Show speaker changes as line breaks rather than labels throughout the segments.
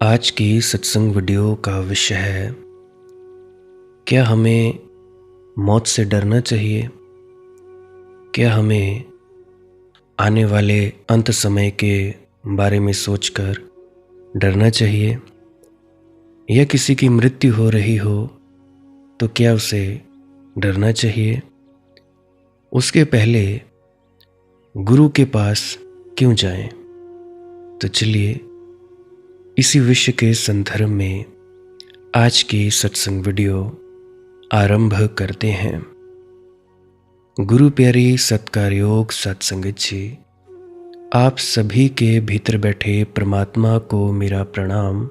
आज की सत्संग वीडियो का विषय है, क्या हमें मौत से डरना चाहिए? क्या हमें आने वाले अंत समय के बारे में सोचकर डरना चाहिए? या किसी की मृत्यु हो रही हो तो क्या उसे डरना चाहिए? उसके पहले गुरु के पास क्यों जाएं? तो चलिए इसी विषय के संदर्भ में आज की सत्संग वीडियो आरंभ करते हैं। गुरु प्यारी सत्कार योग सत्संगत जी, आप सभी के भीतर बैठे परमात्मा को मेरा प्रणाम,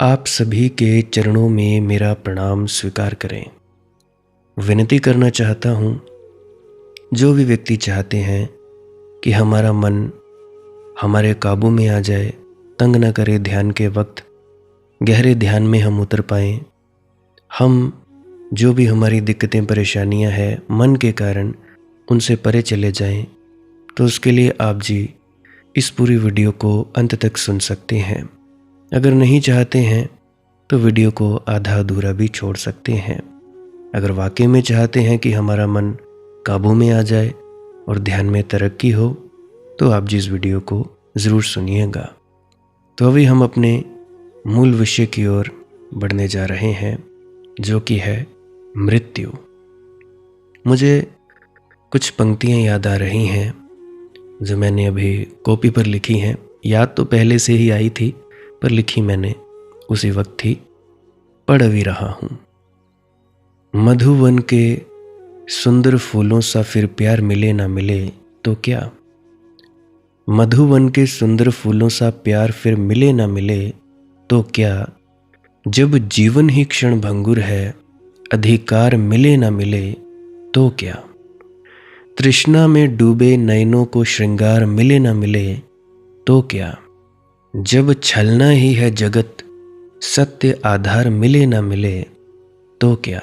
आप सभी के चरणों में मेरा प्रणाम स्वीकार करें। विनती करना चाहता हूँ, जो भी व्यक्ति चाहते हैं कि हमारा मन हमारे काबू में आ जाए, तंग न करे ध्यान के वक्त, गहरे ध्यान में हम उतर पाएँ, हम जो भी हमारी दिक्कतें परेशानियां हैं मन के कारण उनसे परे चले जाएं, तो उसके लिए आप जी इस पूरी वीडियो को अंत तक सुन सकते हैं। अगर नहीं चाहते हैं तो वीडियो को आधा अधूरा भी छोड़ सकते हैं। अगर वाकई में चाहते हैं कि हमारा मन काबू में आ जाए और ध्यान में तरक्की हो, तो आप जी इस वीडियो को ज़रूर सुनिएगा। तो अभी हम अपने मूल विषय की ओर बढ़ने जा रहे हैं, जो कि है मृत्यु। मुझे कुछ पंक्तियां याद आ रही हैं जो मैंने अभी कॉपी पर लिखी हैं। याद तो पहले से ही आई थी, पर लिखी मैंने उसी वक्त थी। पढ़ भी रहा हूँ। मधुवन के सुंदर फूलों सा फिर प्यार मिले ना मिले तो क्या? मधुवन के सुंदर फूलों सा प्यार फिर मिले ना मिले तो क्या? जब जीवन ही क्षण भंगुर है, अधिकार मिले ना मिले तो क्या? तृष्णा में डूबे नयनों को श्रृंगार मिले ना मिले तो क्या? जब छलना ही है जगत, सत्य आधार मिले ना मिले तो क्या?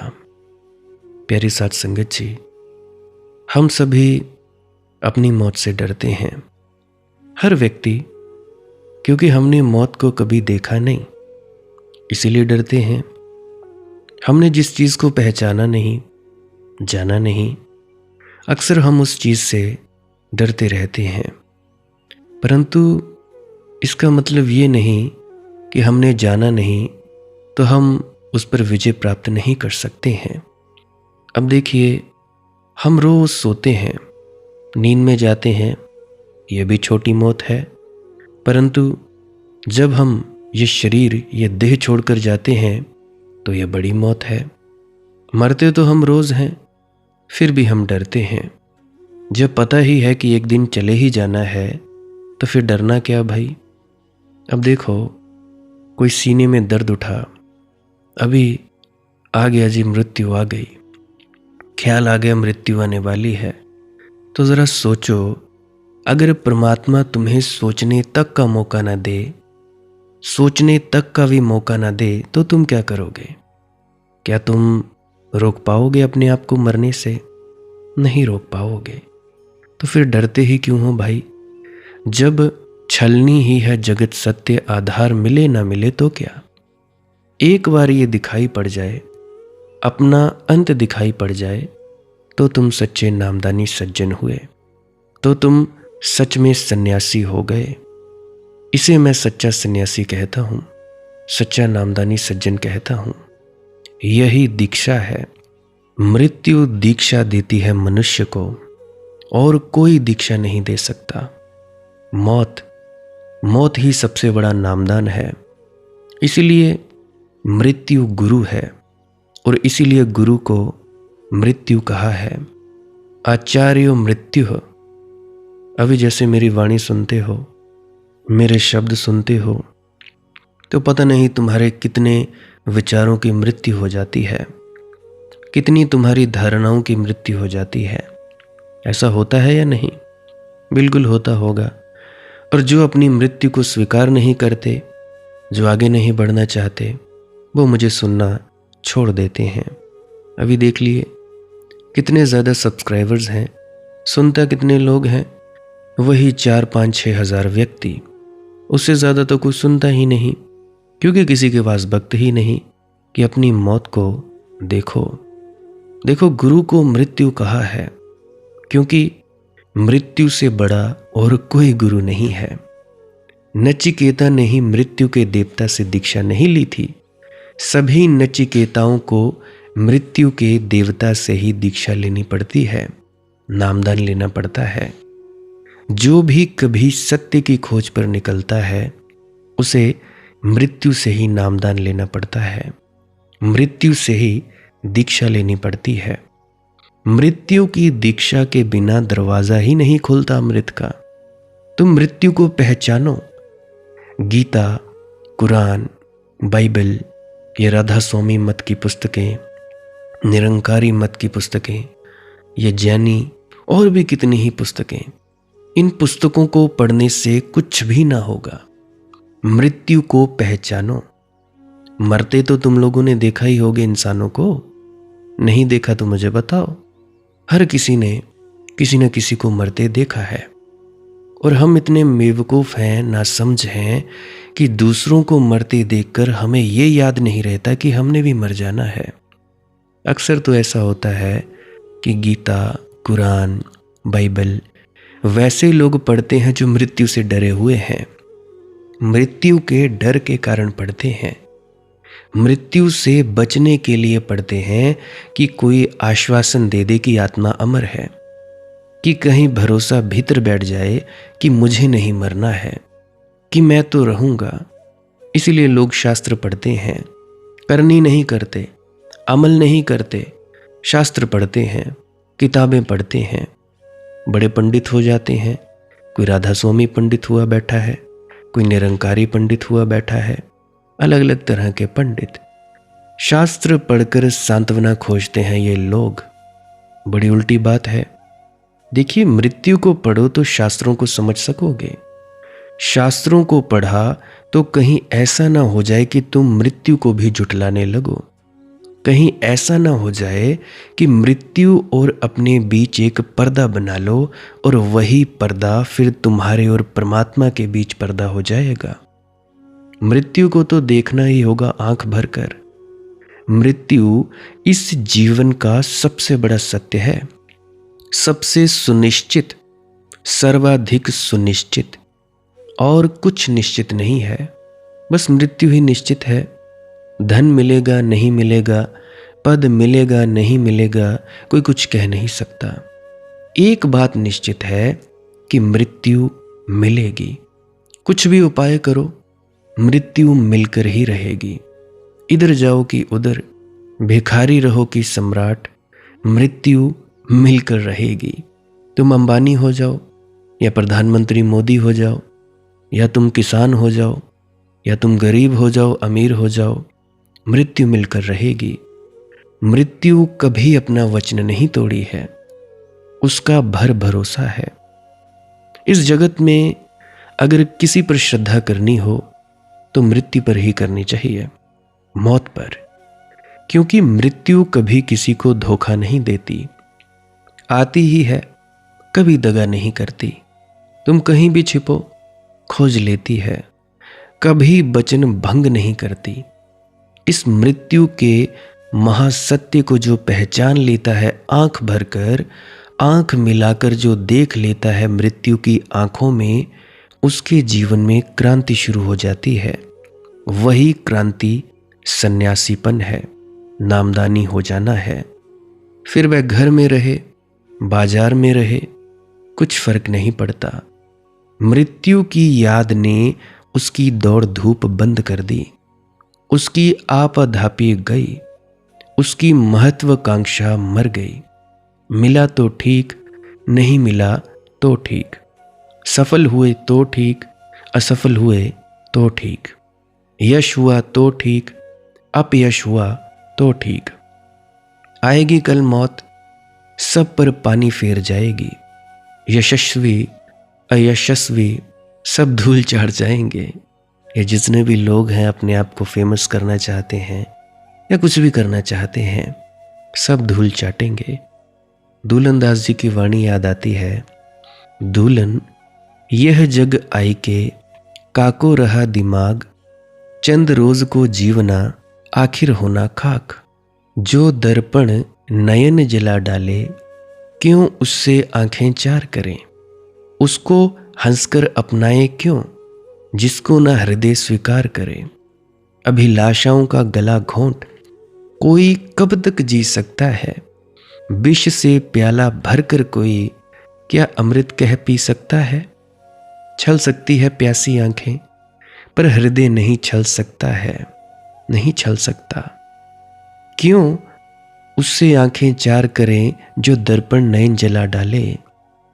प्यारी साथ संगत जी, हम सभी अपनी मौत से डरते हैं, हर व्यक्ति, क्योंकि हमने मौत को कभी देखा नहीं, इसीलिए डरते हैं। हमने जिस चीज़ को पहचाना नहीं, जाना नहीं, अक्सर हम उस चीज़ से डरते रहते हैं। परंतु इसका मतलब ये नहीं कि हमने जाना नहीं तो हम उस पर विजय प्राप्त नहीं कर सकते हैं। अब देखिए, हम रोज़ सोते हैं, नींद में जाते हैं, यह भी छोटी मौत है। परंतु जब हम ये शरीर, ये देह छोड़कर जाते हैं तो यह बड़ी मौत है। मरते तो हम रोज़ हैं, फिर भी हम डरते हैं। जब पता ही है कि एक दिन चले ही जाना है तो फिर डरना क्या भाई? अब देखो, कोई सीने में दर्द उठा, अभी आ गया जी, मृत्यु आ गई, ख्याल आ गया मृत्यु आने वाली है, तो ज़रा सोचो, अगर परमात्मा तुम्हें सोचने तक का मौका ना दे, सोचने तक का भी मौका ना दे, तो तुम क्या करोगे? क्या तुम रोक पाओगे अपने आप को मरने से? नहीं रोक पाओगे। तो फिर डरते ही क्यों हो भाई? जब छलनी ही है जगत, सत्य आधार मिले ना मिले तो क्या? एक बार ये दिखाई पड़ जाए, अपना अंत दिखाई पड़ जाए, तो तुम सच्चे नामदानी सज्जन हुए, तो तुम सच में सन्यासी हो गए। इसे मैं सच्चा सन्यासी कहता हूँ, सच्चा नामदानी सज्जन कहता हूँ। यही दीक्षा है। मृत्यु दीक्षा देती है मनुष्य को, और कोई दीक्षा नहीं दे सकता। मौत ही सबसे बड़ा नामदान है। इसीलिए मृत्यु गुरु है, और इसीलिए गुरु को मृत्यु कहा है। आचार्यो मृत्यु। अभी जैसे मेरी वाणी सुनते हो, मेरे शब्द सुनते हो, तो पता नहीं तुम्हारे कितने विचारों की मृत्यु हो जाती है, कितनी तुम्हारी धारणाओं की मृत्यु हो जाती है। ऐसा होता है या नहीं? बिल्कुल होता होगा। और जो अपनी मृत्यु को स्वीकार नहीं करते, जो आगे नहीं बढ़ना चाहते, वो मुझे सुनना छोड़ देते हैं। अभी देख लिए कितने ज़्यादा सब्सक्राइबर्स हैं, सुनता कितने लोग हैं? वही 4-5-6 हज़ार व्यक्ति, उससे ज़्यादा तो कोई सुनता ही नहीं। क्योंकि किसी के पास वक्त ही नहीं कि अपनी मौत को देखो। देखो, गुरु को मृत्यु कहा है क्योंकि मृत्यु से बड़ा और कोई गुरु नहीं है। नचिकेता ने ही मृत्यु के देवता से दीक्षा नहीं ली थी। सभी नचिकेताओं को मृत्यु के देवता से ही दीक्षा लेनी पड़ती है, नामदान लेना पड़ता है। जो भी कभी सत्य की खोज पर निकलता है उसे मृत्यु से ही नामदान लेना पड़ता है, मृत्यु से ही दीक्षा लेनी पड़ती है। मृत्यु की दीक्षा के बिना दरवाजा ही नहीं खुलता अमृत का। तुम मृत्यु को पहचानो। गीता, कुरान, बाइबल, ये राधा स्वामी मत की पुस्तकें, निरंकारी मत की पुस्तकें, ये जैनी और भी कितनी ही पुस्तकें, इन पुस्तकों को पढ़ने से कुछ भी ना होगा। मृत्यु को पहचानो। मरते तो तुम लोगों ने देखा ही होगे इंसानों को, नहीं देखा तो मुझे बताओ। हर किसी ने किसी न किसी को मरते देखा है। और हम इतने बेवकूफ़ हैं, नासमझ हैं कि दूसरों को मरते देखकर हमें ये याद नहीं रहता कि हमने भी मर जाना है। अक्सर तो ऐसा होता है कि गीता, कुरान, बाइबल वैसे लोग पढ़ते हैं जो मृत्यु से डरे हुए हैं, मृत्यु के डर के कारण पढ़ते हैं, मृत्यु से बचने के लिए पढ़ते हैं कि कोई आश्वासन दे दे कि आत्मा अमर है, कि कहीं भरोसा भीतर बैठ जाए कि मुझे नहीं मरना है, कि मैं तो रहूँगा। इसीलिए लोग शास्त्र पढ़ते हैं, करनी नहीं करते, अमल नहीं करते, शास्त्र पढ़ते हैं, किताबें पढ़ते हैं, बड़े पंडित हो जाते हैं। कोई राधा स्वामी पंडित हुआ बैठा है, कोई निरंकारी पंडित हुआ बैठा है, अलग अलग तरह के पंडित। शास्त्र पढ़कर सांत्वना खोजते हैं ये लोग। बड़ी उल्टी बात है। देखिए, मृत्यु को पढ़ो तो शास्त्रों को समझ सकोगे। शास्त्रों को पढ़ा तो कहीं ऐसा ना हो जाए कि तुम मृत्यु को भी जुटलाने लगो। कहीं ऐसा ना हो जाए कि मृत्यु और अपने बीच एक पर्दा बना लो और वही पर्दा फिर तुम्हारे और परमात्मा के बीच पर्दा हो जाएगा। मृत्यु को तो देखना ही होगा आंख भरकर। मृत्यु इस जीवन का सबसे बड़ा सत्य है, सबसे सुनिश्चित, सर्वाधिक सुनिश्चित। और कुछ निश्चित नहीं है, बस मृत्यु ही निश्चित है। धन मिलेगा नहीं मिलेगा, पद मिलेगा नहीं मिलेगा, कोई कुछ कह नहीं सकता। एक बात निश्चित है कि मृत्यु मिलेगी। कुछ भी उपाय करो, मृत्यु मिलकर ही रहेगी। इधर जाओ कि उधर, भिखारी रहो कि सम्राट, मृत्यु मिलकर रहेगी। तुम अंबानी हो जाओ या प्रधानमंत्री मोदी हो जाओ, या तुम किसान हो जाओ, या तुम गरीब हो जाओ, अमीर हो जाओ, मृत्यु मिलकर रहेगी। मृत्यु कभी अपना वचन नहीं तोड़ी है, उसका भर भरोसा है। इस जगत में अगर किसी पर श्रद्धा करनी हो तो मृत्यु पर ही करनी चाहिए, मौत पर। क्योंकि मृत्यु कभी किसी को धोखा नहीं देती, आती ही है, कभी दगा नहीं करती। तुम कहीं भी छिपो, खोज लेती है, कभी वचन भंग नहीं करती। इस मृत्यु के महासत्य को जो पहचान लेता है, आंख भरकर, आंख मिलाकर जो देख लेता है मृत्यु की आंखों में, उसके जीवन में क्रांति शुरू हो जाती है। वही क्रांति सन्यासीपन है, नामदानी हो जाना है। फिर वह घर में रहे, बाजार में रहे, कुछ फर्क नहीं पड़ता। मृत्यु की याद ने उसकी दौड़ धूप बंद कर दी, उसकी आपाधापी गई, उसकी महत्वाकांक्षा मर गई। मिला तो ठीक, नहीं मिला तो ठीक, सफल हुए तो ठीक, असफल हुए तो ठीक, यश हुआ तो ठीक, अपयश हुआ तो ठीक। आएगी कल मौत, सब पर पानी फेर जाएगी। यशस्वी अयशस्वी सब धूल चाट जाएंगे। ये जितने भी लोग हैं अपने आप को फेमस करना चाहते हैं या कुछ भी करना चाहते हैं, सब धूल चाटेंगे। दूलन दास जी की वाणी याद आती है, दूलन यह जग आई के, काको रहा दिमाग, चंद रोज को जीवना आखिर होना खाक। जो दर्पण नयन जला डाले, क्यों उससे आंखें चार करें। उसको हंसकर अपनाए क्यों, जिसको न हृदय स्वीकार करे। अभिलाषाओं का गला घोंट कोई कब तक जी सकता है। विष से प्याला भरकर कोई क्या अमृत कह पी सकता है। छल सकती है प्यासी आंखें, पर हृदय नहीं छल सकता है, नहीं छल सकता। क्यों उससे आंखें चार करें, जो दर्पण नयन जला डाले।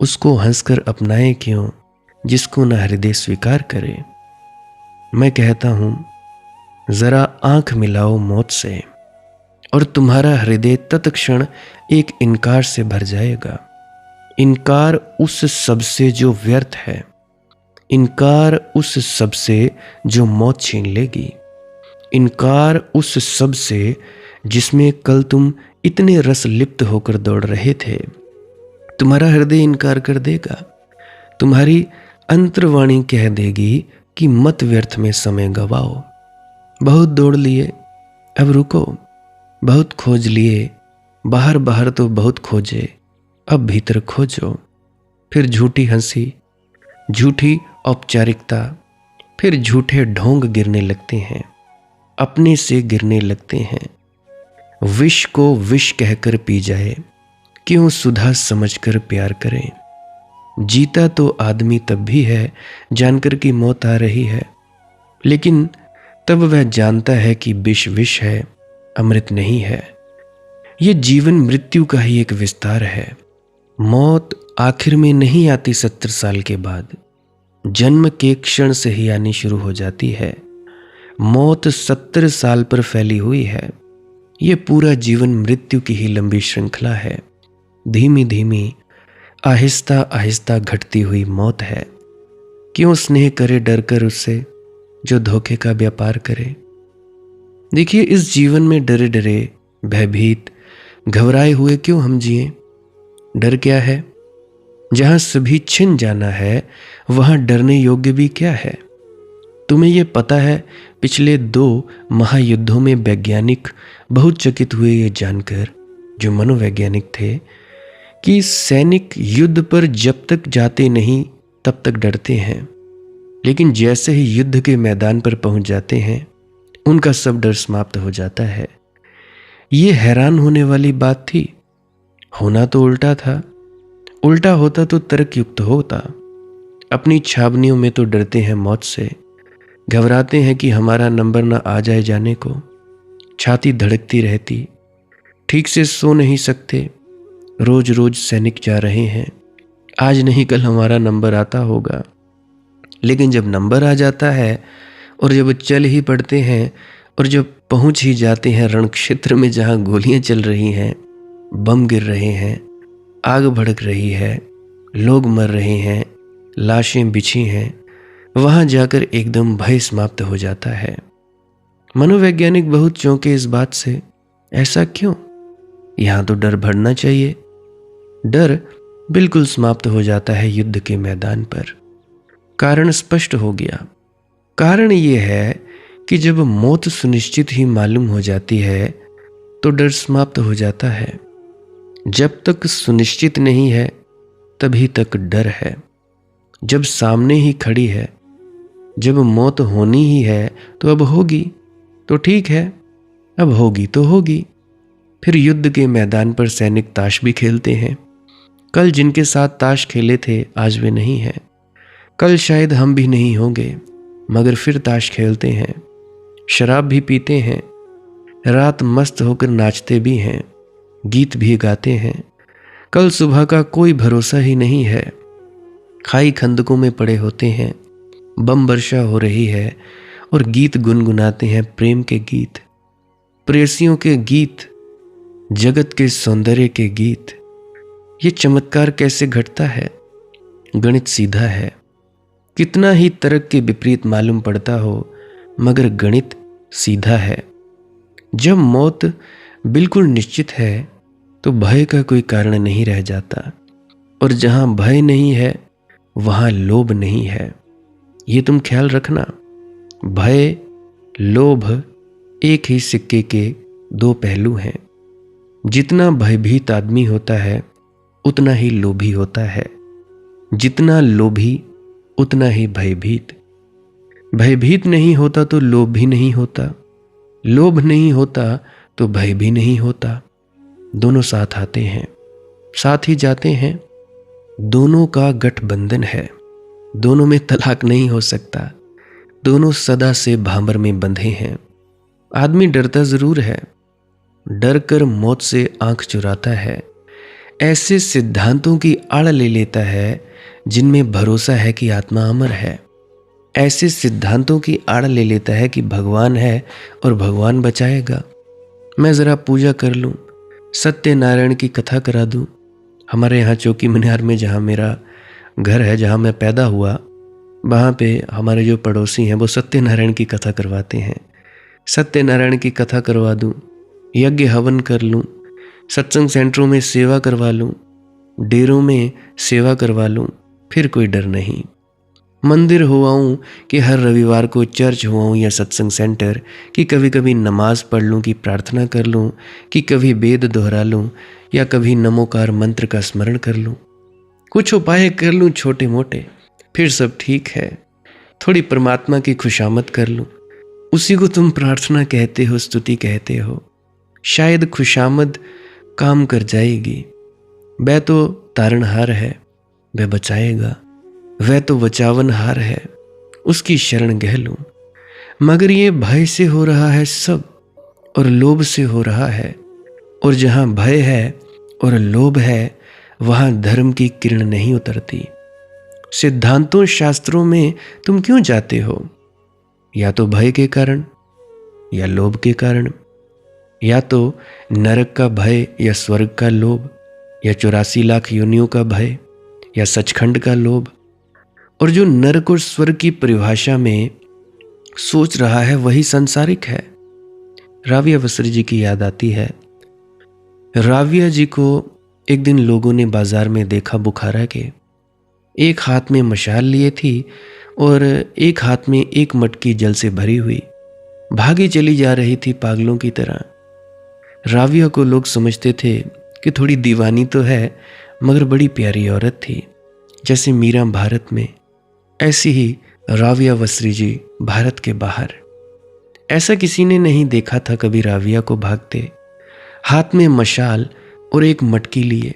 उसको हंसकर अपनाए क्यों, जिसको न हृदय स्वीकार करे। मैं कहता हूं, जरा आंख मिलाओ मौत से, और तुम्हारा हृदय तत्क्षण एक इनकार से भर जाएगा। इनकार उस सब से जो व्यर्थ है, इनकार उस सब से जो मौत छीन लेगी, इनकार उस सब से जिसमें कल तुम इतने रस लिप्त होकर दौड़ रहे थे। तुम्हारा हृदय इनकार कर देगा। तुम्हारी अंतर्वाणी कह देगी कि मत व्यर्थ में समय गवाओ। बहुत दौड़ लिए, अब रुको। बहुत खोज लिए, बाहर बाहर तो बहुत खोजे, अब भीतर खोजो। फिर झूठी हंसी, झूठी औपचारिकता, फिर झूठे ढोंग गिरने लगते हैं, अपने से गिरने लगते हैं। विष को विष कहकर पी जाए, क्यों सुधा समझकर प्यार करें। जीता तो आदमी तब भी है जानकर कि मौत आ रही है, लेकिन तब वह जानता है कि विष विष है, अमृत नहीं है। यह जीवन मृत्यु का ही एक विस्तार है। मौत आखिर में नहीं आती 70 साल के बाद, जन्म के क्षण से ही आनी शुरू हो जाती है। मौत 70 साल पर फैली हुई है। यह पूरा जीवन मृत्यु की ही लंबी श्रृंखला है। धीमी धीमी, आहिस्ता आहिस्ता घटती हुई मौत है। क्यों स्नेह करे डर कर उससे, जो धोखे का व्यापार करे। देखिए, इस जीवन में डरे डरे, भयभीत, घबराए हुए क्यों हम जिए। डर क्या है। जहां सभी छिन जाना है, वहां डरने योग्य भी क्या है। तुम्हें यह पता है, पिछले 2 महायुद्धों में वैज्ञानिक बहुत चकित हुए ये जानकर, जो मनोवैज्ञानिक थे, कि सैनिक युद्ध पर जब तक जाते नहीं तब तक डरते हैं, लेकिन जैसे ही युद्ध के मैदान पर पहुंच जाते हैं, उनका सब डर समाप्त हो जाता है। ये हैरान होने वाली बात थी। होना तो उल्टा था। उल्टा होता तो तर्कयुक्त होता। अपनी छावनियों में तो डरते हैं मौत से, घबराते हैं कि हमारा नंबर ना आ जाए जाने को। छाती धड़कती रहती, ठीक से सो नहीं सकते। रोज रोज सैनिक जा रहे हैं, आज नहीं कल हमारा नंबर आता होगा। लेकिन जब नंबर आ जाता है, और जब चल ही पड़ते हैं, और जब पहुंच ही जाते हैं रण क्षेत्र में, जहां गोलियां चल रही हैं, बम गिर रहे हैं, आग भड़क रही है, लोग मर रहे हैं, लाशें बिछी हैं, वहां जाकर एकदम भय समाप्त हो जाता है। मनोवैज्ञानिक बहुत चौंके इस बात से। ऐसा क्यों। यहां तो डर बढ़ना चाहिए। डर बिल्कुल समाप्त हो जाता है युद्ध के मैदान पर। कारण स्पष्ट हो गया। कारण यह है कि जब मौत सुनिश्चित ही मालूम हो जाती है, तो डर समाप्त हो जाता है। जब तक सुनिश्चित नहीं है, तभी तक डर है। जब सामने ही खड़ी है, जब मौत होनी ही है, तो अब होगी तो ठीक है, अब होगी तो होगी। फिर युद्ध के मैदान पर सैनिक ताश भी खेलते हैं। कल जिनके साथ ताश खेले थे, आज वे नहीं हैं। कल शायद हम भी नहीं होंगे, मगर फिर ताश खेलते हैं, शराब भी पीते हैं, रात मस्त होकर नाचते भी हैं, गीत भी गाते हैं। कल सुबह का कोई भरोसा ही नहीं है। खाई खंदकों में पड़े होते हैं, बम वर्षा हो रही है, और गीत गुनगुनाते हैं, प्रेम के गीत, प्रेयसियों के गीत, जगत के सौंदर्य के गीत। ये चमत्कार कैसे घटता है। गणित सीधा है। कितना ही तर्क के विपरीत मालूम पड़ता हो, मगर गणित सीधा है। जब मौत बिल्कुल निश्चित है, तो भय का कोई कारण नहीं रह जाता, और जहां भय नहीं है, वहां लोभ नहीं है। ये तुम ख्याल रखना। भय लोभ एक ही सिक्के के दो पहलू हैं। जितना भयभीत आदमी होता है उतना ही लोभी होता है, जितना लोभी उतना ही भयभीत। भयभीत नहीं होता तो लोभ भी नहीं होता, लोभ नहीं होता तो भय भी नहीं होता। दोनों साथ आते हैं, साथ ही जाते हैं। दोनों का गठबंधन है, दोनों में तलाक नहीं हो सकता। दोनों सदा से भांबर में बंधे हैं। आदमी डरता जरूर है, डर कर मौत से आंख चुराता है। ऐसे सिद्धांतों की आड़ ले लेता है जिनमें भरोसा है कि आत्मा अमर है। ऐसे सिद्धांतों की आड़ ले लेता है कि भगवान है और भगवान बचाएगा। मैं ज़रा पूजा कर लूँ, सत्यनारायण की कथा करा दूँ। हमारे यहाँ चौकी मीनार में जहाँ मेरा घर है, जहाँ मैं पैदा हुआ, वहाँ पे हमारे जो पड़ोसी हैं वो सत्यनारायण की कथा करवाते हैं। सत्यनारायण की कथा करवा दूँ, यज्ञ हवन कर लूँ, सत्संग सेंटरों में सेवा करवा लूँ, डेरों में सेवा करवा लूँ, फिर कोई डर नहीं। मंदिर हो आऊँ कि हर रविवार को चर्च हो आऊँ या सत्संग सेंटर, कि कभी कभी नमाज पढ़ लूँ, कि प्रार्थना कर लूँ, कि कभी वेद दोहरा लूँ या कभी नमोकार मंत्र का स्मरण कर लूँ। कुछ उपाय कर लूँ छोटे मोटे, फिर सब ठीक है। थोड़ी परमात्मा की खुशामद कर लूँ, उसी को तुम प्रार्थना कहते हो, स्तुति कहते हो। शायद खुशामद काम कर जाएगी। वह तो तारणहार है, वह बचाएगा। वह तो बचावनहार है, उसकी शरण गह लूं। मगर ये भय से हो रहा है सब, और लोभ से हो रहा है। और जहां भय है और लोभ है वहां धर्म की किरण नहीं उतरती। सिद्धांतों शास्त्रों में तुम क्यों जाते हो? या तो भय के कारण, या लोभ के कारण, या तो नरक का भय या स्वर्ग का लोभ, या 84 लाख योनियों का भय, या सचखंड का लोभ। और जो नरक और स्वर्ग की परिभाषा में सोच रहा है वही सांसारिक है। राविया वस्त्री जी की याद आती है। राविया जी को एक दिन लोगों ने बाजार में देखा बुखारा के। एक हाथ में मशाल लिए थी और एक हाथ में एक मटकी जल से भरी हुई, भागी चली जा रही थी पागलों की तरह। राविया को लोग समझते थे कि थोड़ी दीवानी तो है मगर बड़ी प्यारी औरत थी। जैसे मीरा भारत में, ऐसी ही राविया वस्त्री जी भारत के बाहर। ऐसा किसी ने नहीं देखा था कभी राविया को भागते, हाथ में मशाल और एक मटकी लिए।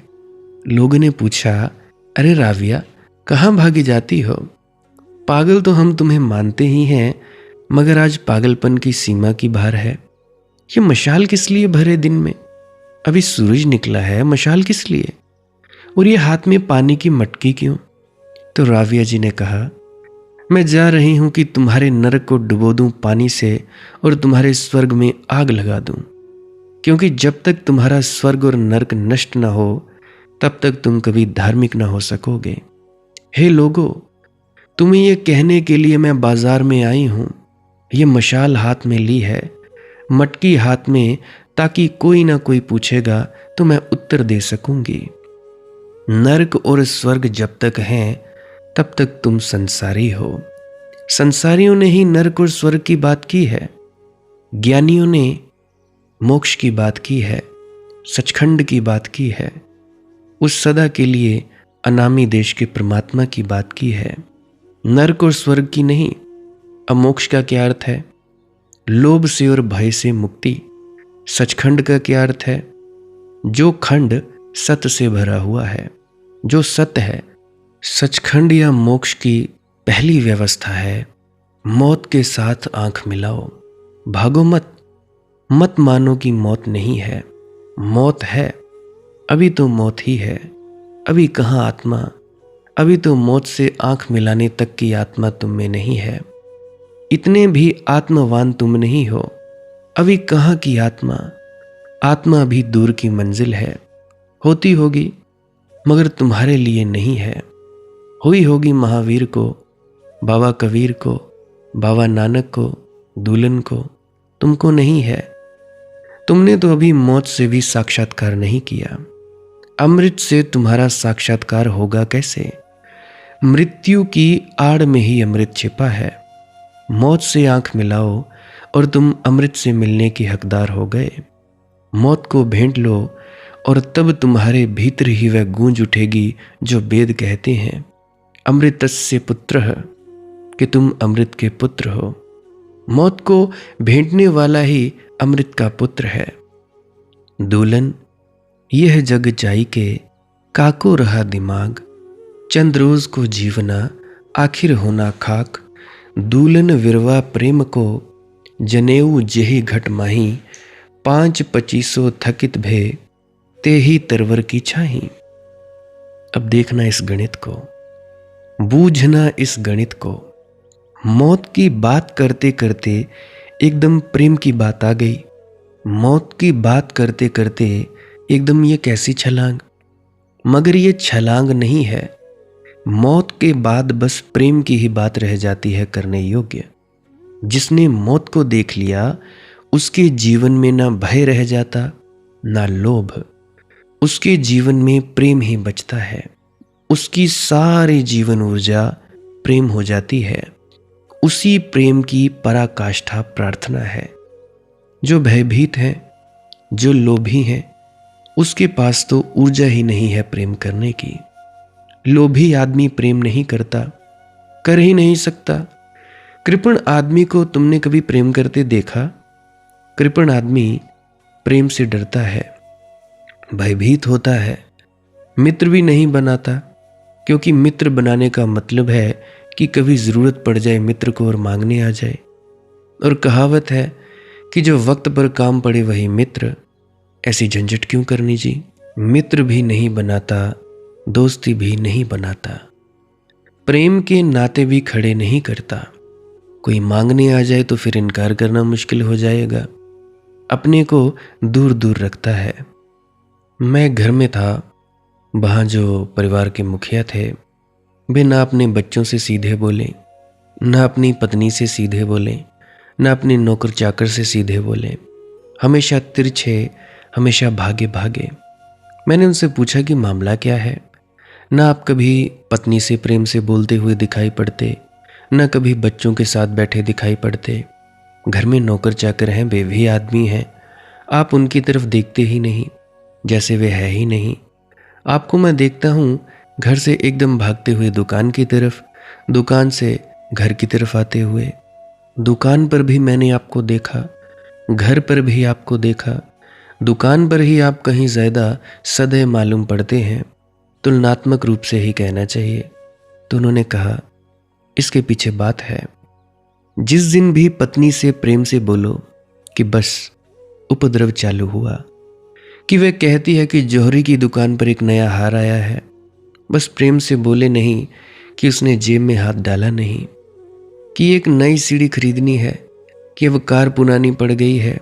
लोगों ने पूछा, अरे राविया, कहाँ भागी जाती हो? पागल तो हम तुम्हें मानते ही हैं, मगर आज पागलपन की सीमा की बाहर है। ये मशाल किस लिए भरे दिन में? अभी सूरज निकला है, मशाल किस लिए? और ये हाथ में पानी की मटकी क्यों? तो राविया जी ने कहा, मैं जा रही हूं कि तुम्हारे नरक को डुबो दूं पानी से और तुम्हारे स्वर्ग में आग लगा दूं। क्योंकि जब तक तुम्हारा स्वर्ग और नरक नष्ट न हो तब तक तुम कभी धार्मिक न हो सकोगे। हे लोगों, तुम्हें यह कहने के लिए मैं बाजार में आई हूं। ये मशाल हाथ में ली है, मटकी हाथ में, ताकि कोई ना कोई पूछेगा तो मैं उत्तर दे सकूंगी। नरक और स्वर्ग जब तक हैं तब तक तुम संसारी हो। संसारियों ने ही नरक और स्वर्ग की बात की है, ज्ञानियों ने मोक्ष की बात की है, सचखंड की बात की है, उस सदा के लिए अनामी देश के परमात्मा की बात की है, नरक और स्वर्ग की नहीं। अब मोक्ष का क्या अर्थ है? लोभ से और भय से मुक्ति। सचखंड का क्या अर्थ है? जो खंड सत्य से भरा हुआ है, जो सत्य है। सचखंड या मोक्ष की पहली व्यवस्था है, मौत के साथ आंख मिलाओ, भागो मत। मत मानो कि मौत नहीं है, मौत है। अभी तो मौत ही है, अभी कहाँ आत्मा? अभी तो मौत से आंख मिलाने तक की आत्मा तुम में नहीं है। इतने भी आत्मवान तुम नहीं हो, अभी कहाँ की आत्मा? आत्मा भी दूर की मंजिल है, होती होगी मगर तुम्हारे लिए नहीं है। हुई होगी महावीर को, बाबा कबीर को, बाबा नानक को, दुल्हन को, तुमको नहीं है। तुमने तो अभी मौत से भी साक्षात्कार नहीं किया। अमृत से तुम्हारा साक्षात्कार होगा कैसे? मृत्यु की आड़ में ही अमृत छिपा है। मौत से आंख मिलाओ और तुम अमृत से मिलने के हकदार हो गए। मौत को भेंट लो और तब तुम्हारे भीतर ही वह गूंज उठेगी जो वेद कहते हैं, अमृतस्य पुत्रः, कि तुम अमृत के पुत्र हो। मौत को भेंटने वाला ही अमृत का पुत्र है। दूलन यह जग जाई के, काको रहा दिमाग, चंद रोज को जीवना, आखिर होना खाक। दूलन विरवा प्रेम को, जनेऊ जेहि घट माही, 5-25 थकित भे, ते ही तरवर की छाही। अब देखना इस गणित को, बूझना इस गणित को। मौत की बात करते करते एकदम प्रेम की बात आ गई। मौत की बात करते करते एकदम ये कैसी छलांग। मगर ये छलांग नहीं है। मौत के बाद बस प्रेम की ही बात रह जाती है करने योग्य। जिसने मौत को देख लिया उसके जीवन में ना भय रह जाता ना लोभ, उसके जीवन में प्रेम ही बचता है। उसकी सारी जीवन ऊर्जा प्रेम हो जाती है। उसी प्रेम की पराकाष्ठा प्रार्थना है। जो भयभीत है, जो लोभी है, उसके पास तो ऊर्जा ही नहीं है प्रेम करने की। लोभी आदमी प्रेम नहीं करता, कर ही नहीं सकता। कृपण आदमी को तुमने कभी प्रेम करते देखा? कृपण आदमी प्रेम से डरता है, भयभीत होता है, मित्र भी नहीं बनाता, क्योंकि मित्र बनाने का मतलब है कि कभी जरूरत पड़ जाए मित्र को और मांगने आ जाए। और कहावत है कि जो वक्त पर काम पड़े वही मित्र। ऐसी झंझट क्यों करनी जी? मित्र भी नहीं बनाता, दोस्ती भी नहीं बनाता, प्रेम के नाते भी खड़े नहीं करता। कोई मांगने आ जाए तो फिर इनकार करना मुश्किल हो जाएगा। अपने को दूर दूर रखता है। मैं घर में था, वहाँ जो परिवार के मुखिया थे वे ना अपने बच्चों से सीधे बोले, ना अपनी पत्नी से सीधे बोले, ना अपने नौकर चाकर से सीधे बोले। हमेशा तिरछे, हमेशा भागे भागे। मैंने उनसे पूछा कि मामला क्या है। ना आप कभी पत्नी से प्रेम से बोलते हुए दिखाई पड़ते, ना कभी बच्चों के साथ बैठे दिखाई पड़ते। घर में नौकर चाकर हैं, वे भी आदमी हैं। आप उनकी तरफ देखते ही नहीं, जैसे वे है ही नहीं। आपको मैं देखता हूँ घर से एकदम भागते हुए दुकान की तरफ, दुकान से घर की तरफ आते हुए। दुकान पर भी मैंने आपको देखा, घर पर भी आपको देखा। दुकान पर ही आप कहीं ज़्यादा सधे मालूम पड़ते हैं, तुलनात्मक रूप से ही कहना चाहिए। तो उन्होंने कहा, इसके पीछे बात है। जिस दिन भी पत्नी से प्रेम से बोलो कि बस उपद्रव चालू हुआ, कि वह कहती है कि जौहरी की दुकान पर एक नया हार आया है, बस प्रेम से बोले नहीं कि उसने जेब में हाथ डाला नहीं, कि एक नई सीढ़ी खरीदनी है, कि अब कार पुरानी पड़ गई है,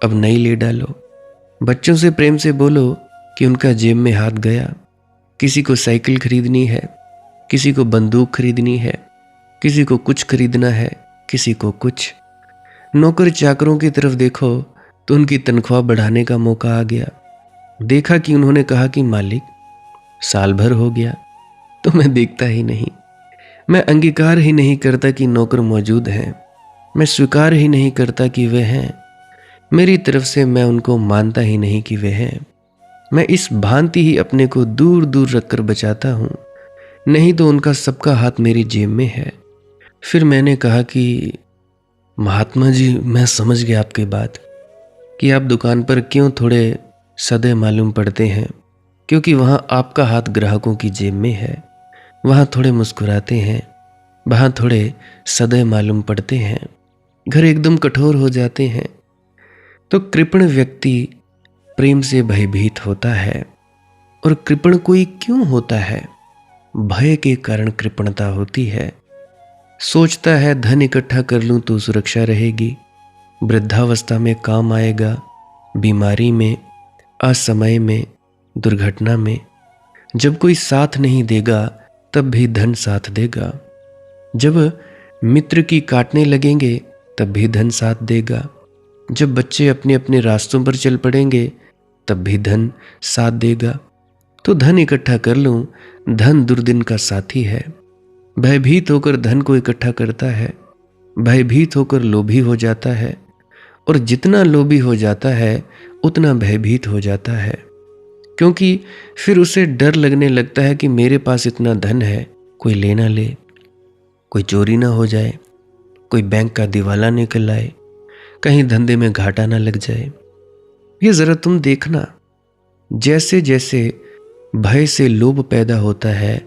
अब नई ले डालो। बच्चों से प्रेम से बोलो कि उनका जेब में हाथ गया। किसी को साइकिल खरीदनी है, किसी को बंदूक खरीदनी है, किसी को कुछ खरीदना है, किसी को कुछ। नौकर चाकरों की तरफ देखो तो उनकी तनख्वाह बढ़ाने का मौका आ गया। देखा कि उन्होंने कहा कि मालिक साल भर हो गया, तो मैं देखता ही नहीं, मैं अंगीकार ही नहीं करता कि नौकर मौजूद हैं, मैं स्वीकार ही नहीं करता कि वे हैं। मेरी तरफ से मैं उनको मानता ही नहीं कि वे हैं। मैं इस भांति ही अपने को दूर दूर रखकर बचाता हूँ, नहीं तो उनका सबका हाथ मेरी जेब में है। फिर मैंने कहा कि महात्मा जी, मैं समझ गया आपकी बात कि आप दुकान पर क्यों थोड़े सधे मालूम पड़ते हैं, क्योंकि वहाँ आपका हाथ ग्राहकों की जेब में है। वहाँ थोड़े मुस्कुराते हैं, वहाँ थोड़े सधे मालूम पड़ते हैं, घर एकदम कठोर हो जाते हैं। तो कृपण व्यक्ति प्रेम से भयभीत होता है। और कृपण कोई क्यों होता है? भय के कारण कृपणता होती है। सोचता है धन इकट्ठा कर लूं तो सुरक्षा रहेगी, वृद्धावस्था में काम आएगा, बीमारी में, असमय में, दुर्घटना में। जब कोई साथ नहीं देगा तब भी धन साथ देगा। जब मित्र की काटने लगेंगे तब भी धन साथ देगा। जब बच्चे अपने अपने रास्तों पर चल पड़ेंगे तब भी धन साथ देगा। तो धन इकट्ठा कर लूं, धन दुर्दिन का साथी है। भयभीत होकर धन को इकट्ठा करता है, भयभीत होकर लोभी हो जाता है, और जितना लोभी हो जाता है उतना भयभीत हो जाता है, क्योंकि फिर उसे डर लगने लगता है कि मेरे पास इतना धन है, कोई ले ना ले, कोई चोरी ना हो जाए, कोई बैंक का दिवाला निकल आए, कहीं धंधे में घाटा ना लग जाए। ये जरा तुम देखना, जैसे जैसे भय से लोभ पैदा होता है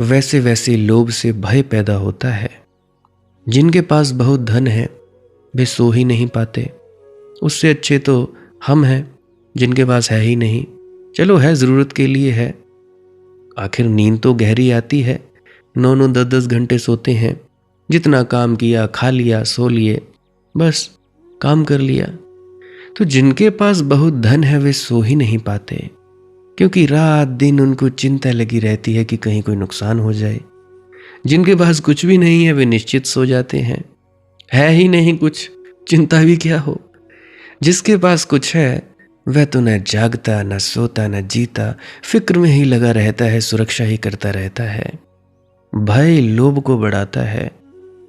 वैसे वैसे लोभ से भय पैदा होता है। जिनके पास बहुत धन है वे सो ही नहीं पाते, उससे अच्छे तो हम हैं जिनके पास है ही नहीं। चलो है, ज़रूरत के लिए है, आखिर नींद तो गहरी आती है, 9-9 10-10 घंटे सोते हैं, जितना काम किया खा लिया सो लिए, बस काम कर लिया। तो जिनके पास बहुत धन है वे सो ही नहीं पाते, क्योंकि रात दिन उनको चिंता लगी रहती है कि कहीं कोई नुकसान हो जाए। जिनके पास कुछ भी नहीं है वे निश्चित सो जाते हैं, है ही नहीं कुछ, चिंता भी क्या हो। जिसके पास कुछ है वह तो न जागता न सोता न जीता, फिक्र में ही लगा रहता है, सुरक्षा ही करता रहता है। भय लोभ को बढ़ाता है,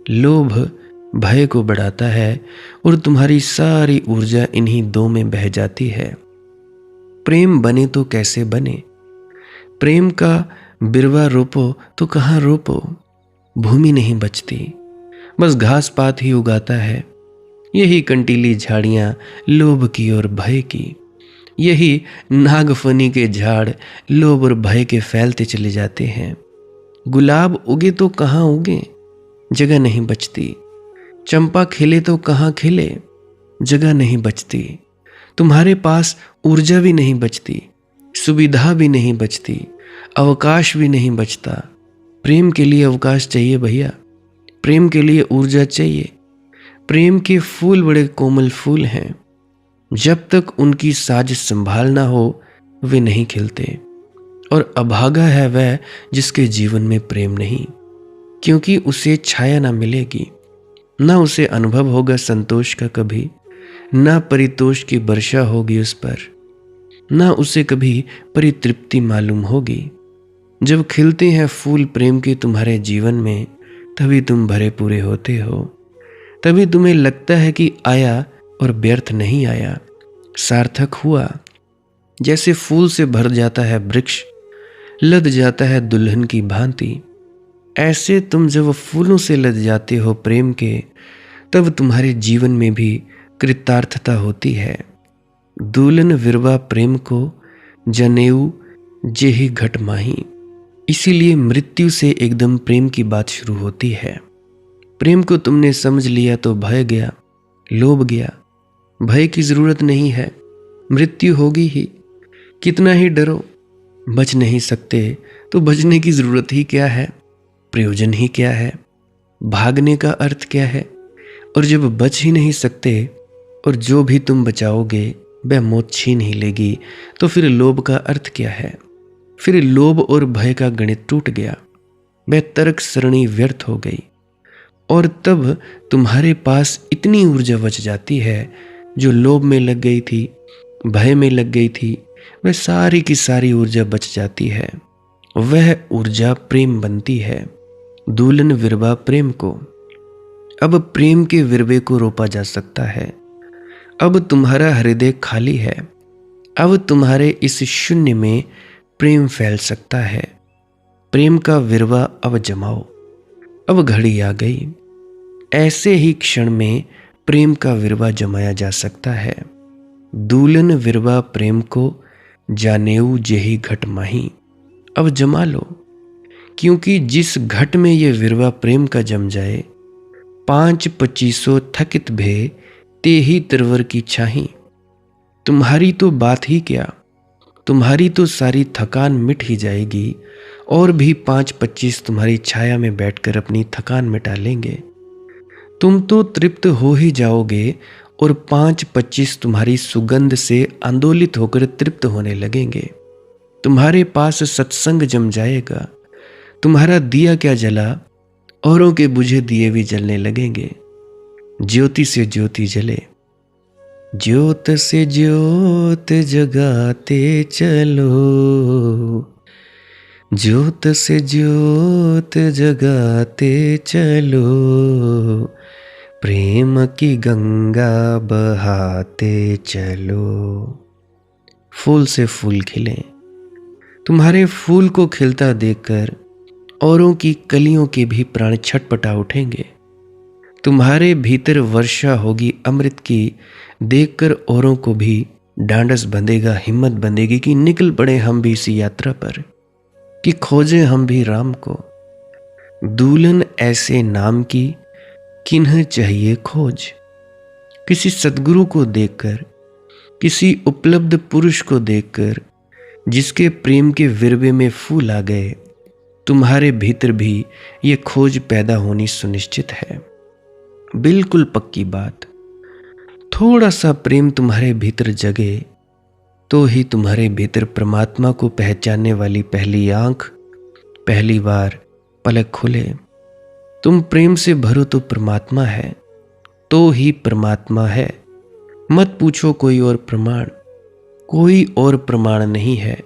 लोभ भय को बढ़ाता है, और तुम्हारी सारी ऊर्जा इन्हीं दो में बह जाती है। प्रेम बने तो कैसे बने? प्रेम का बिरवा रोपो तो कहाँ रोपो, भूमि नहीं बचती, बस घास पात ही उगाता है। यही कंटीली झाड़ियाँ लोभ की और भय की, यही नागफनी के झाड़ लोभ और भय के फैलते चले जाते हैं। गुलाब उगे तो कहाँ उगे, जगह नहीं बचती। चंपा खिले तो कहाँ खिले, जगह नहीं बचती। तुम्हारे पास ऊर्जा भी नहीं बचती, सुविधा भी नहीं बचती, अवकाश भी नहीं बचता। प्रेम के लिए अवकाश चाहिए भैया, प्रेम के लिए ऊर्जा चाहिए। प्रेम के फूल बड़े कोमल फूल हैं, जब तक उनकी साज संभाल ना हो वे नहीं खिलते। और अभागा है वह जिसके जीवन में प्रेम नहीं, क्योंकि उसे छाया ना मिलेगी, ना उसे अनुभव होगा संतोष का कभी, ना परितोष की वर्षा होगी उस पर, ना उसे कभी परितृप्ति मालूम होगी। जब खिलते हैं फूल प्रेम के तुम्हारे जीवन में, तभी तुम भरे पूरे होते हो, तभी तुम्हें लगता है कि आया और व्यर्थ नहीं आया, सार्थक हुआ। जैसे फूल से भर जाता है वृक्ष, लद जाता है दुल्हन की भांति, ऐसे तुम जब फूलों से लद जाते हो प्रेम के, तब तुम्हारे जीवन में भी कृतार्थता होती है। दुल्हन विरवा प्रेम को जनेऊ जेहि घट माही। इसीलिए मृत्यु से एकदम प्रेम की बात शुरू होती है। प्रेम को तुमने समझ लिया तो भय गया, लोभ गया। भय की जरूरत नहीं है, मृत्यु होगी ही, कितना ही डरो बच नहीं सकते, तो बचने की जरूरत ही क्या है, प्रयोजन ही क्या है, भागने का अर्थ क्या है। और जब बच ही नहीं सकते और जो भी तुम बचाओगे वह मौत छीन ही लेगी, तो फिर लोभ का अर्थ क्या है। फिर लोभ और भय का गणित टूट गया, वह तर्क सरणी व्यर्थ हो गई, और तब तुम्हारे पास इतनी ऊर्जा बच जाती है जो लोभ में लग गई थी, भय में लग गई थी, वह सारी की सारी ऊर्जा बच जाती है। वह ऊर्जा प्रेम बनती है, दुल्हन विरवा प्रेम को। अब प्रेम के विरवे को रोपा जा सकता है। अब तुम्हारा हृदय खाली है, अब तुम्हारे इस शून्य में प्रेम फैल सकता है। प्रेम का विरवा अब जमाओ, अब घड़ी आ गई। ऐसे ही क्षण में प्रेम का विरवा जमाया जा सकता है। दुल्हन विरवा प्रेम को जानेऊ जेहि घट माही। अब जमा लो, क्योंकि जिस घट में ये विरवा प्रेम का जम जाए, 5-25 थकित भे ते ही तिरवर की छाही। तुम्हारी तो बात ही क्या, तुम्हारी तो सारी थकान मिट ही जाएगी, और भी 5-25 तुम्हारी छाया में बैठकर अपनी थकान मिटा लेंगे। तुम तो तृप्त हो ही जाओगे, और 5-25 तुम्हारी सुगंध से आंदोलित होकर तृप्त होने लगेंगे। तुम्हारे पास सत्संग जम जाएगा, तुम्हारा दिया क्या जला, औरों के बुझे दिए भी जलने लगेंगे। ज्योति से ज्योति जले, ज्योत से ज्योत जगाते चलो, ज्योत से ज्योत जगाते चलो, प्रेम की गंगा बहाते चलो। फूल से फूल खिले। तुम्हारे फूल को खिलता देखकर औरों की कलियों के भी प्राण छटपटा उठेंगे। तुम्हारे भीतर वर्षा होगी अमृत की, देखकर औरों को भी ढांढस बंधेगा, हिम्मत बंधेगी कि निकल पड़े हम भी इसी यात्रा पर, कि खोजें हम भी राम को। दुल्हन ऐसे नाम की किन्ह चाहिए खोज। किसी सद्गुरु को देखकर, किसी उपलब्ध पुरुष को देखकर, जिसके प्रेम के विरवे में फूल आ गए, तुम्हारे भीतर भी ये खोज पैदा होनी सुनिश्चित है। बिल्कुल पक्की बात। थोड़ा सा प्रेम तुम्हारे भीतर जगे तो ही तुम्हारे भीतर परमात्मा को पहचानने वाली पहली आंख, पहली बार पलक खुले। तुम प्रेम से भरो तो परमात्मा है, तो ही परमात्मा है। मत पूछो कोई और प्रमाण, कोई और प्रमाण नहीं है।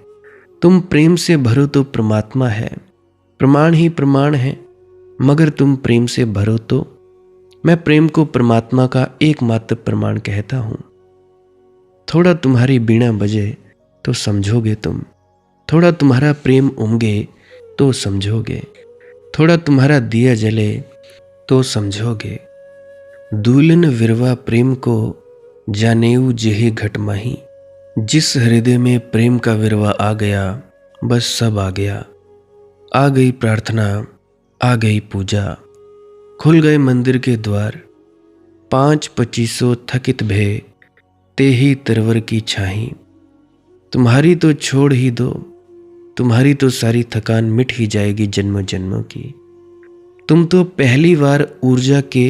तुम प्रेम से भरो तो परमात्मा है, प्रमाण ही प्रमाण है। मगर तुम प्रेम से भरो तो मैं प्रेम को परमात्मा का एकमात्र प्रमाण कहता हूं। थोड़ा तुम्हारी बीणा बजे तो समझोगे तुम, थोड़ा तुम्हारा प्रेम उमगे तो समझोगे, थोड़ा तुम्हारा दिया जले तो समझोगे। दुल्हन विरवा प्रेम को जानेऊ जेहि घट माही। जिस हृदय में प्रेम का विरवा आ गया, बस सब आ गया। आ गई प्रार्थना, आ गई पूजा, खुल गए मंदिर के द्वार। 5-25 थकित भे ते ही तरवर की छाही। तुम्हारी तो छोड़ ही दो, तुम्हारी तो सारी थकान मिट ही जाएगी जन्मों जन्मों की। तुम तो पहली बार ऊर्जा के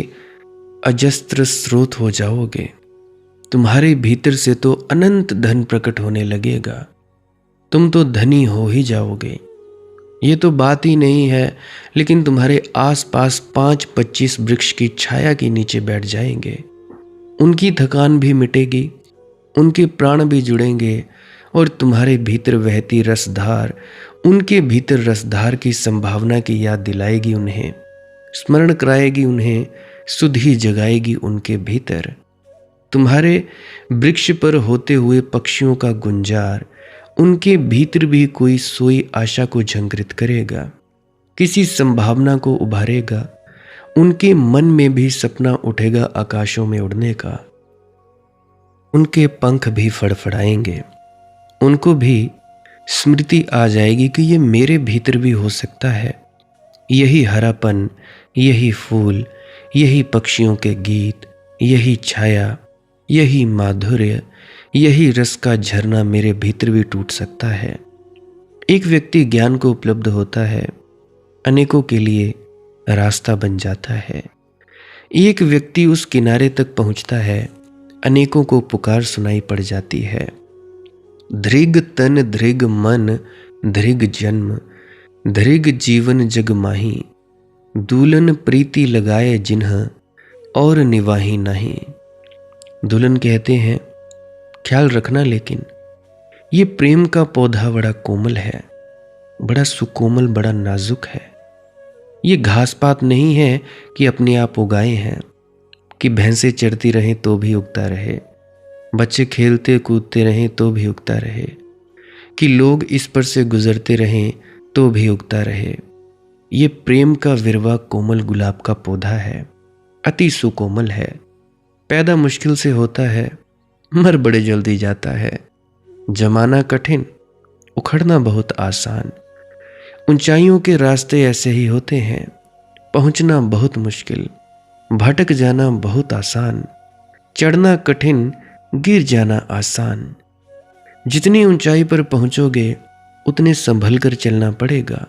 अजस्त्र स्रोत हो जाओगे। तुम्हारे भीतर से तो अनंत धन प्रकट होने लगेगा। तुम तो धनी हो ही जाओगे। ये तो बात ही नहीं है, लेकिन तुम्हारे आसपास 5-25 वृक्ष की छाया के नीचे बैठ जाएंगे। उनकी थकान भी मिटेगी, उनके प्राण भी जुड़ेंगे और तुम्हारे भीतर बहती रसधार, उनके भीतर रसधार की संभावना की याद दिलाएगी उन्हें, स्मरण कराएगी उन्हें, सुधि जगाएगी उनके भीतर। तुम्हारे वृक्ष पर होते हुए पक्षियों का गुंजार उनके भीतर भी कोई सोई आशा को झंकृत करेगा, किसी संभावना को उभारेगा। उनके मन में भी सपना उठेगा आकाशों में उड़ने का। उनके पंख भी फड़फड़ाएंगे, उनको भी स्मृति आ जाएगी कि ये मेरे भीतर भी हो सकता है। यही हरापन, यही फूल, यही पक्षियों के गीत, यही छाया, यही माधुर्य, यही रस का झरना मेरे भीतर भी टूट सकता है। एक व्यक्ति ज्ञान को उपलब्ध होता है, अनेकों के लिए रास्ता बन जाता है। एक व्यक्ति उस किनारे तक पहुंचता है, अनेकों को पुकार सुनाई पड़ जाती है। धृग तन धृग मन धृग जन्म, धृग जीवन जग माही। दुल्हन प्रीति लगाए जिन्ह और निवाही नहीं। दुल्हन कहते हैं, ख्याल रखना, लेकिन ये प्रेम का पौधा बड़ा कोमल है, बड़ा सुकोमल, बड़ा नाजुक है। ये घास पात नहीं है कि अपने आप उगाए हैं, कि भैंसें चरती रहें तो भी उगता रहे, बच्चे खेलते कूदते रहें तो भी उगता रहे, कि लोग इस पर से गुजरते रहें तो भी उगता रहे। ये प्रेम का विरवा कोमल गुलाब का पौधा है, अति सुकोमल है। पैदा मुश्किल से होता है, मर बड़े जल्दी जाता है। जमाना कठिन, उखड़ना बहुत आसान। ऊंचाइयों के रास्ते ऐसे ही होते हैं, पहुंचना बहुत मुश्किल, भटक जाना बहुत आसान, चढ़ना कठिन, गिर जाना आसान। जितनी ऊंचाई पर पहुंचोगे उतने संभल कर चलना पड़ेगा।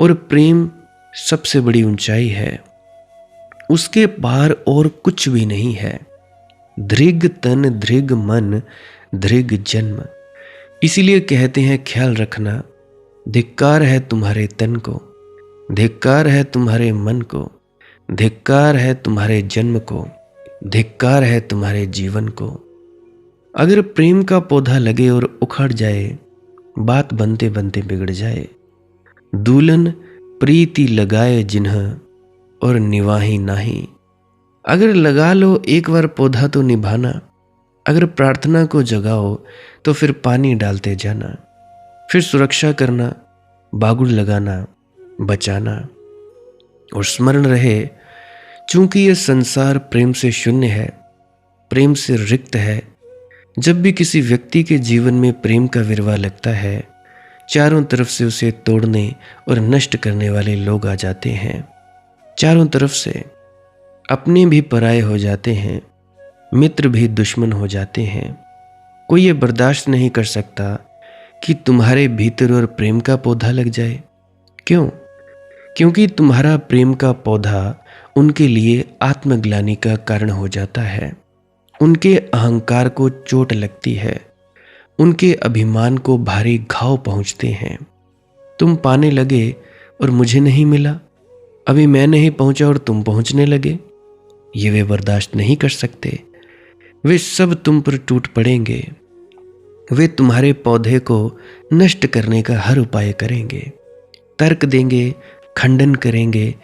और प्रेम सबसे बड़ी ऊंचाई है, उसके पार और कुछ भी नहीं है। धृग तन धृग मन धृग जन्म। इसीलिए कहते हैं, ख्याल रखना, धिक्कार है तुम्हारे तन को, धिक्कार है तुम्हारे मन को, धिक्कार है तुम्हारे जन्म को, धिक्कार है तुम्हारे जीवन को। अगर प्रेम का पौधा लगे और उखड़ जाए, बात बनते बनते बिगड़ जाए। दुल्हन प्रीति लगाए जिन्ह और निवाही नाही। अगर लगा लो एक बार पौधा तो निभाना, अगर प्रार्थना को जगाओ तो फिर पानी डालते जाना, फिर सुरक्षा करना, बागुड़ लगाना, बचाना। और स्मरण रहे, चूंकि यह संसार प्रेम से शून्य है, प्रेम से रिक्त है। जब भी किसी व्यक्ति के जीवन में प्रेम का विरवा लगता है, चारों तरफ से उसे तोड़ने और नष्ट करने वाले लोग आ जाते हैं। चारों तरफ से अपने भी पराये हो जाते हैं, मित्र भी दुश्मन हो जाते हैं। कोई ये बर्दाश्त नहीं कर सकता कि तुम्हारे भीतर और प्रेम का पौधा लग जाए। क्यों? क्योंकि तुम्हारा प्रेम का पौधा उनके लिए आत्मग्लानि का कारण हो जाता है। उनके अहंकार को चोट लगती है, उनके अभिमान को भारी घाव पहुंचते हैं। तुम पाने लगे और मुझे नहीं मिला, अभी मैं नहीं पहुंचा और तुम पहुंचने लगे। ये वे बर्दाश्त नहीं कर सकते। वे सब तुम पर टूट पड़ेंगे। वे तुम्हारे पौधे को नष्ट करने का हर उपाय करेंगे, तर्क देंगे, खंडन करेंगे,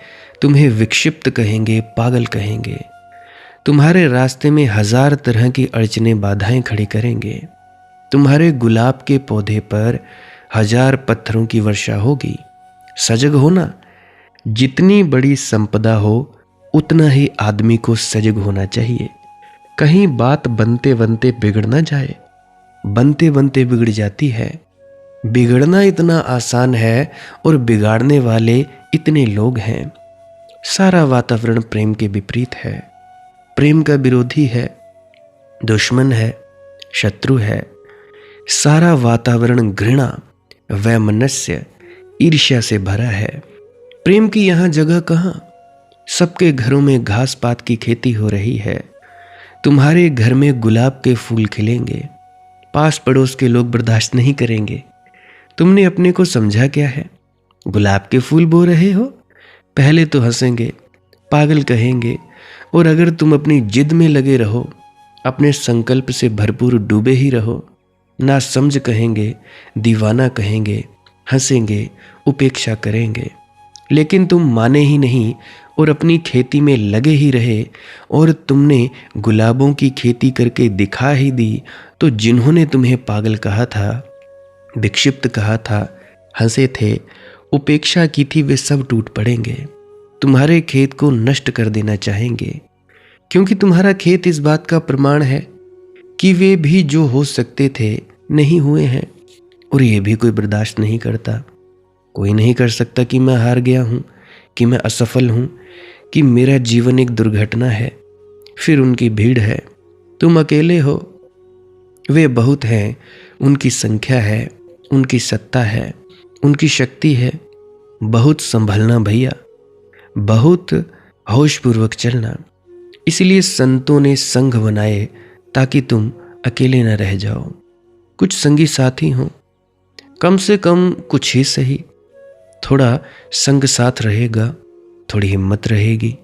तुम्हें विक्षिप्त कहेंगे, पागल कहेंगे। तुम्हारे रास्ते में हजार तरह की अड़चनें बाधाएं खड़ी करेंगे। तुम्हारे गुलाब के पौधे पर हजार पत्थरों की वर्षा होगी। सजग होना, जितनी बड़ी संपदा हो उतना ही आदमी को सजग होना चाहिए। कहीं बात बनते बनते बिगड़ ना जाए। बनते बनते बिगड़ जाती है। बिगड़ना इतना आसान है और बिगाड़ने वाले इतने लोग हैं। सारा वातावरण प्रेम के विपरीत है, प्रेम का विरोधी है, दुश्मन है, शत्रु है। सारा वातावरण घृणा, वैमनस्य, ईर्ष्या से भरा है। प्रेम की यहाँ जगह कहाँ? सबके घरों में घास पात की खेती हो रही है। तुम्हारे घर में गुलाब के फूल खिलेंगे, पास पड़ोस के लोग बर्दाश्त नहीं करेंगे। तुमने अपने को समझा क्या है? गुलाब के फूल बो रहे हो? पहले तो हंसेंगे, पागल कहेंगे, और अगर तुम अपनी जिद में लगे रहो, अपने संकल्प से भरपूर डूबे ही रहो, ना समझ कहेंगे, दीवाना कहेंगे, हंसेंगे, उपेक्षा करेंगे। लेकिन तुम माने ही नहीं और अपनी खेती में लगे ही रहे, और तुमने गुलाबों की खेती करके दिखा ही दी, तो जिन्होंने तुम्हें पागल कहा था, विक्षिप्त कहा था, हंसे थे, उपेक्षा की थी, वे सब टूट पड़ेंगे। तुम्हारे खेत को नष्ट कर देना चाहेंगे, क्योंकि तुम्हारा खेत इस बात का प्रमाण है कि वे भी जो हो सकते थे नहीं हुए हैं। और ये भी कोई बर्दाश्त नहीं करता। कोई नहीं कर सकता कि मैं हार गया हूँ, कि मैं असफल हूँ, कि मेरा जीवन एक दुर्घटना है। फिर उनकी भीड़ है, तुम अकेले हो। वे बहुत हैं, उनकी संख्या है, उनकी सत्ता है, उनकी शक्ति है। बहुत संभलना भैया, बहुत होशपूर्वक चलना। इसलिए संतों ने संघ बनाए ताकि तुम अकेले न रह जाओ। कुछ संगी साथी हों, कम से कम कुछ ही सही। थोड़ा संग साथ रहेगा, थोड़ी हिम्मत रहेगी,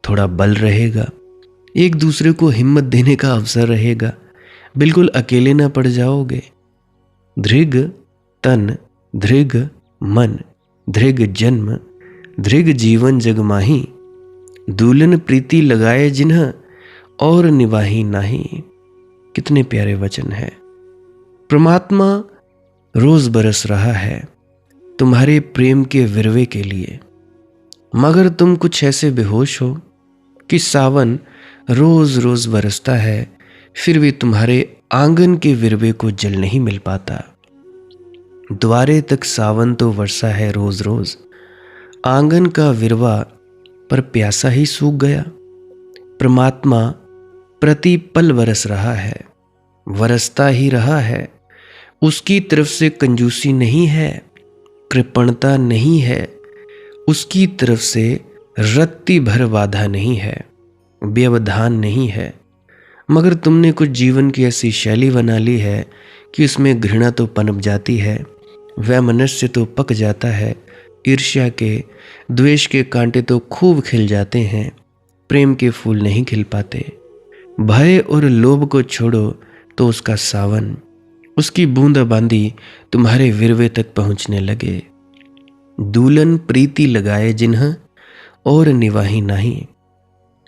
थोड़ा बल रहेगा, एक दूसरे को हिम्मत देने का अवसर रहेगा। बिल्कुल अकेले ना पड़ जाओगे। धृग तन, धृग मन, धृग जन्म, धृग जीवन जग माही। दूलन प्रीति लगाए जिन्ह, और निवाही नाही। कितने प्यारे वचन है। परमात्मा रोज बरस रहा है तुम्हारे प्रेम के विरवे के लिए, मगर तुम कुछ ऐसे बेहोश हो कि सावन रोज रोज बरसता है, फिर भी तुम्हारे आंगन के विरवे को जल नहीं मिल पाता। द्वारे तक सावन तो वर्षा है रोज रोज, आंगन का विरवा पर प्यासा ही सूख गया। परमात्मा प्रति पल बरस रहा है, वरसता ही रहा है। उसकी तरफ से कंजूसी नहीं है, कृपणता नहीं है, उसकी तरफ से रत्ती भर बाधा नहीं है, व्यवधान नहीं है। मगर तुमने कुछ जीवन की ऐसी शैली बना ली है कि उसमें घृणा तो पनप जाती है, वैमनस्य तो पक जाता है, ईर्ष्या के, द्वेष के कांटे तो खूब खिल जाते हैं, प्रेम के फूल नहीं खिल पाते। भय और लोभ को छोड़ो तो उसका सावन, उसकी बूंदाबांदी तुम्हारे विरवे तक पहुंचने लगे। दूलन प्रीति लगाए जिन्ह, और निवाही नहीं।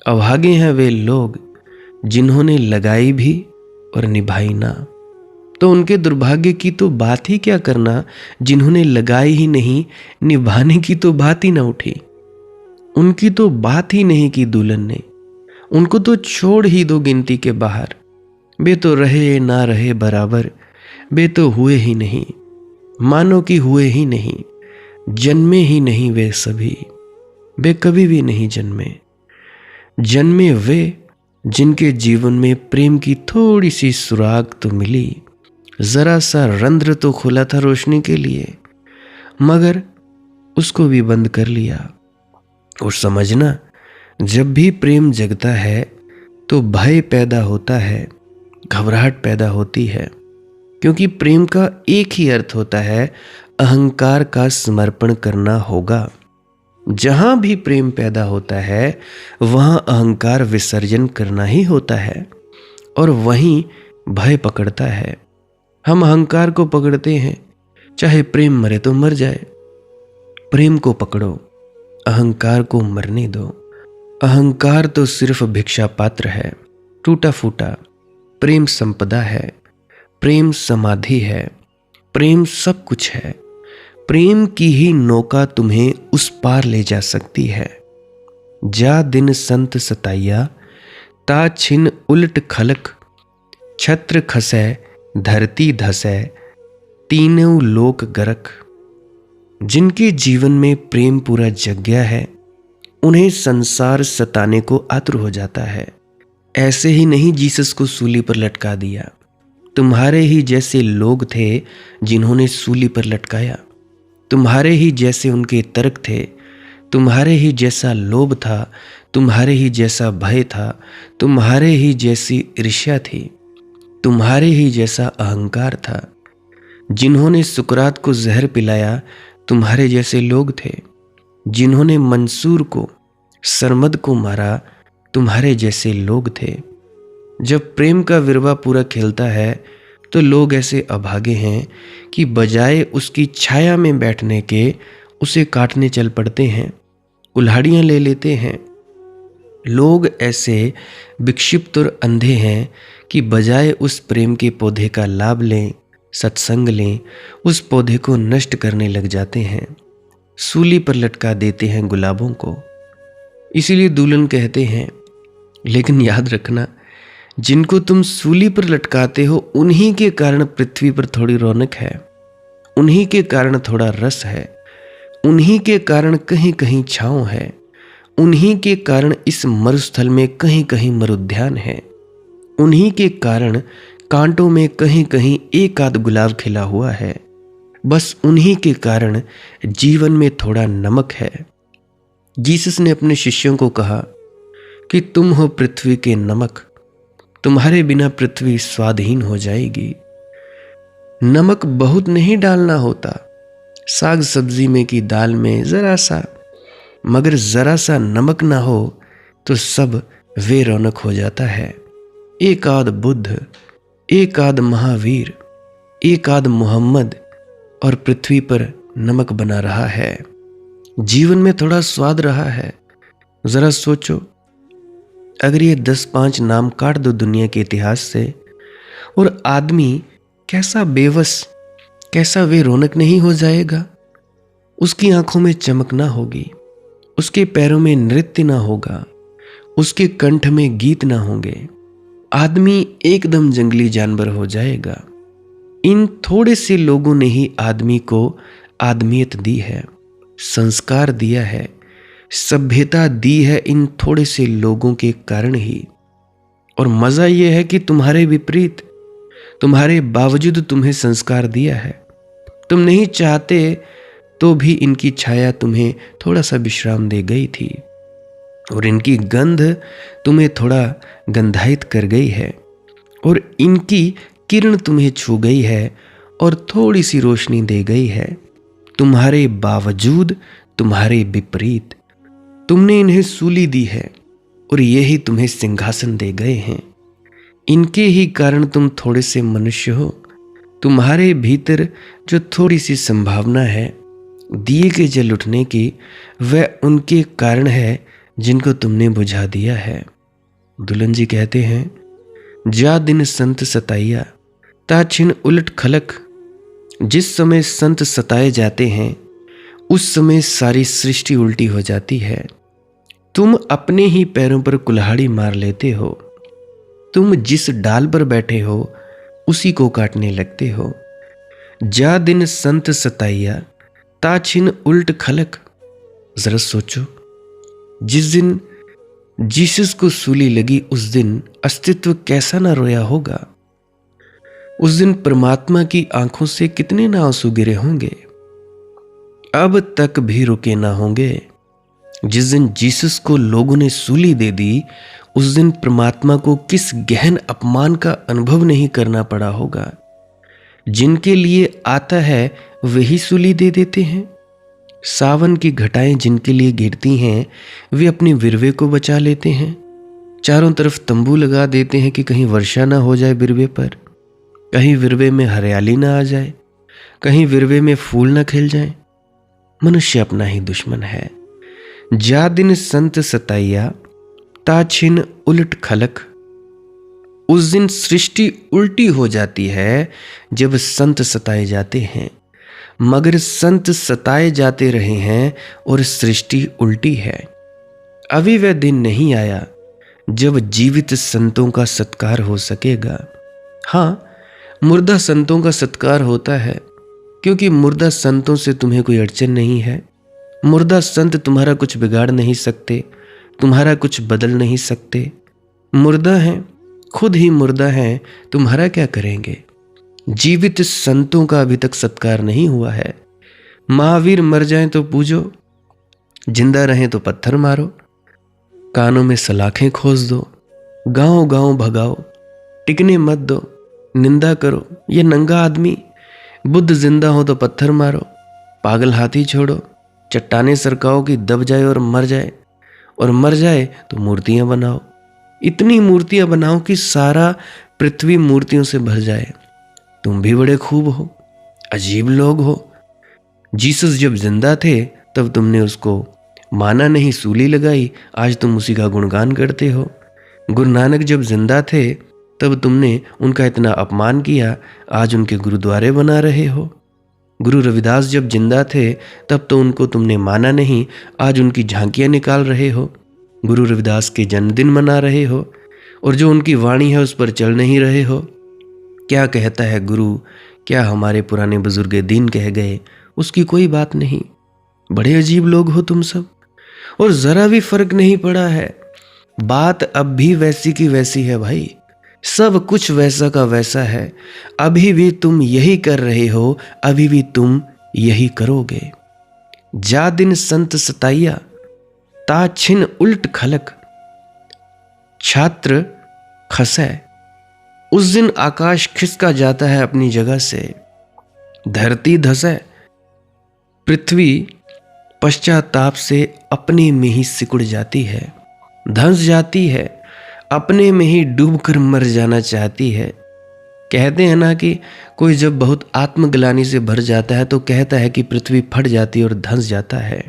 अभागे हैं वे लोग जिन्होंने लगाई भी और निभाई ना। तो उनके दुर्भाग्य की तो बात ही क्या करना, जिन्होंने लगाई ही नहीं, निभाने की तो बात ही ना उठी। उनकी तो बात ही नहीं की दुल्हन ने, उनको तो छोड़ ही दो गिनती के बाहर। वे तो रहे ना रहे बराबर, वे तो हुए ही नहीं, मानो कि हुए ही नहीं, जन्मे ही नहीं वे सभी, वे कभी भी नहीं जन्मे। जन्मे वे जिनके जीवन में प्रेम की थोड़ी सी सुराग तो मिली, जरा सा रंध्र तो खुला था रोशनी के लिए, मगर उसको भी बंद कर लिया। और समझना, जब भी प्रेम जगता है तो भय पैदा होता है, घबराहट पैदा होती है, क्योंकि प्रेम का एक ही अर्थ होता है, अहंकार का समर्पण करना होगा। जहां भी प्रेम पैदा होता है वहां अहंकार विसर्जन करना ही होता है, और वहीं भय पकड़ता है। हम अहंकार को पकड़ते हैं, चाहे प्रेम मरे तो मर जाए। प्रेम को पकड़ो, अहंकार को मरने दो। अहंकार तो सिर्फ भिक्षा पात्र है, टूटा फूटा। प्रेम संपदा है, प्रेम समाधि है, प्रेम सब कुछ है। प्रेम की ही नौका तुम्हें उस पार ले जा सकती है। जा दिन संत सताइया, ता छिन उलट खलक, छत्र खसै धरती धसै, तीनों लोक गरक। जिनके जीवन में प्रेम पूरा जग गया है, उन्हें संसार सताने को आतुर हो जाता है। ऐसे ही नहीं जीसस को सूली पर लटका दिया, तुम्हारे ही जैसे लोग थे जिन्होंने सूली पर लटकाया। तुम्हारे ही जैसे उनके तर्क थे, तुम्हारे ही जैसा लोभ था, तुम्हारे ही जैसा भय था, तुम्हारे ही जैसी ईर्ष्या थी, तुम्हारे ही जैसा अहंकार था। जिन्होंने सुकरात को जहर पिलाया, तुम्हारे जैसे लोग थे। जिन्होंने मंसूर को, सरमद को मारा, तुम्हारे जैसे लोग थे। जब प्रेम का विरवा पूरा खेलता है तो लोग ऐसे अभागे हैं कि बजाय उसकी छाया में बैठने के उसे काटने चल पड़ते हैं, कुल्हाड़ियाँ ले लेते हैं। लोग ऐसे विक्षिप्त और अंधे हैं कि बजाय उस प्रेम के पौधे का लाभ लें, सत्संग लें, उस पौधे को नष्ट करने लग जाते हैं। सूली पर लटका देते हैं गुलाबों को। इसीलिए दुल्हन कहते हैं, लेकिन याद रखना, जिनको तुम सूली पर लटकाते हो उन्हीं के कारण पृथ्वी पर थोड़ी रौनक है, उन्हीं के कारण थोड़ा रस है, उन्हीं के कारण कहीं कहीं छांव है, उन्हीं के कारण इस मरुस्थल में कहीं कहीं मरुद्यान है, उन्हीं के कारण कांटों में कहीं कहीं एक आध गुलाब खिला हुआ है। बस उन्हीं के कारण जीवन में थोड़ा नमक है। जीसस ने अपने शिष्यों को कहा कि तुम हो पृथ्वी के नमक, तुम्हारे बिना पृथ्वी स्वादहीन हो जाएगी। नमक बहुत नहीं डालना होता, साग सब्जी में की दाल में जरा सा, मगर जरा सा नमक ना हो तो सब वे रौनक हो जाता है। एक आध बुद्ध, एक आध महावीर, एक आध मोहम्मद और पृथ्वी पर नमक बना रहा है। जीवन में थोड़ा स्वाद रहा है। जरा सोचो, अगर ये 10-5 नाम काट दो दुनिया के इतिहास से, और आदमी कैसा बेवस, कैसा वे रौनक नहीं हो जाएगा। उसकी आंखों में चमक ना होगी, उसके पैरों में नृत्य ना होगा, उसके कंठ में गीत ना होंगे। आदमी एकदम जंगली जानवर हो जाएगा। इन थोड़े से लोगों ने ही आदमी को आदमियत दी है, संस्कार दिया है, सभ्यता दी है, इन थोड़े से लोगों के कारण ही। और मजा यह है कि तुम्हारे विपरीत, तुम्हारे बावजूद तुम्हें संस्कार दिया है। तुम नहीं चाहते तो भी इनकी छाया तुम्हें थोड़ा सा विश्राम दे गई थी, और इनकी गंध तुम्हें थोड़ा गंधायित कर गई है, और इनकी किरण तुम्हें छू गई है और थोड़ी सी रोशनी दे गई है। तुम्हारे बावजूद, तुम्हारे विपरीत, तुमने इन्हें सूली दी है और यही तुम्हें सिंहासन दे गए हैं। इनके ही कारण तुम थोड़े से मनुष्य हो। तुम्हारे भीतर जो थोड़ी सी संभावना है दिए के जल उठने की, वह उनके कारण है जिनको तुमने बुझा दिया है। दुल्हन जी कहते हैं, जा दिन संत सताइया ता छिन उलट खलक। जिस समय संत सताए जाते हैं उस समय सारी सृष्टि उल्टी हो जाती है। तुम अपने ही पैरों पर कुल्हाड़ी मार लेते हो। तुम जिस डाल पर बैठे हो उसी को काटने लगते हो। जा दिन संत सताइया ता छिन उल्ट खलक। जरा सोचो, जिस दिन जीसस को सूली लगी उस दिन अस्तित्व कैसा ना रोया होगा। उस दिन परमात्मा की आंखों से कितने ना आंसू गिरे होंगे, अब तक भी रुके ना होंगे। जिस दिन जीसस को लोगों ने सूली दे दी उस दिन परमात्मा को किस गहन अपमान का अनुभव नहीं करना पड़ा होगा। जिनके लिए आता है वही सूली दे देते हैं। सावन की घटाएं जिनके लिए गिरती हैं वे अपने विरवे को बचा लेते हैं। चारों तरफ तंबू लगा देते हैं कि कहीं वर्षा ना हो जाए विरवे पर, कहीं विरवे में हरियाली ना आ जाए, कहीं विरवे में फूल ना खिल जाए। मनुष्य अपना ही दुश्मन है। जा दिन संत सताइया ता छिन उलट खलक। उस दिन सृष्टि उल्टी हो जाती है जब संत सताए जाते हैं, मगर संत सताए जाते रहे हैं और सृष्टि उल्टी है। अभी वह दिन नहीं आया जब जीवित संतों का सत्कार हो सकेगा। हाँ, मुर्दा संतों का सत्कार होता है क्योंकि मुर्दा संतों से तुम्हें कोई अड़चन नहीं है। मुर्दा संत तुम्हारा कुछ बिगाड़ नहीं सकते, तुम्हारा कुछ बदल नहीं सकते। मुर्दा हैं, खुद ही मुर्दा हैं, तुम्हारा क्या करेंगे। जीवित संतों का अभी तक सत्कार नहीं हुआ है। महावीर मर जाएं तो पूजो, जिंदा रहें तो पत्थर मारो, कानों में सलाखें खोस दो, गांव गांव भगाओ, टिकने मत दो, निंदा करो ये नंगा आदमी। बुद्ध जिंदा हो तो पत्थर मारो, पागल हाथी छोड़ो, चट्टाने सरकाओ कि दब जाए और मर जाए, और मर जाए तो मूर्तियां बनाओ। इतनी मूर्तियां बनाओ कि सारा पृथ्वी मूर्तियों से भर जाए। तुम भी बड़े खूब हो, अजीब लोग हो। जीसस जब जिंदा थे तब तुमने उसको माना नहीं, सूली लगाई, आज तुम उसी का गुणगान करते हो। गुरु नानक जब जिंदा थे तब तुमने उनका इतना अपमान किया, आज उनके गुरुद्वारे बना रहे हो। गुरु रविदास जब जिंदा थे तब तो उनको तुमने माना नहीं, आज उनकी झांकियां निकाल रहे हो, गुरु रविदास के जन्मदिन मना रहे हो, और जो उनकी वाणी है उस पर चल नहीं रहे हो। क्या कहता है गुरु, क्या हमारे पुराने बुजुर्ग दीन कह गए, उसकी कोई बात नहीं। बड़े अजीब लोग हो तुम सब, और जरा भी फर्क नहीं पड़ा है। बात अब भी वैसी की वैसी है भाई, सब कुछ वैसा का वैसा है। अभी भी तुम यही कर रहे हो, अभी भी तुम यही करोगे। जा दिन संत सताइया ता छिन उल्ट खलक। छात्र खसै, उस दिन आकाश खिसका जाता है अपनी जगह से। धरती धसै, पृथ्वी पश्चाताप से अपने में ही सिकुड़ जाती है, धंस जाती है, अपने में ही डूबकर मर जाना चाहती है। कहते हैं ना कि कोई जब बहुत आत्मग्लानि से भर जाता है तो कहता है कि पृथ्वी फट जाती है और धंस जाता है,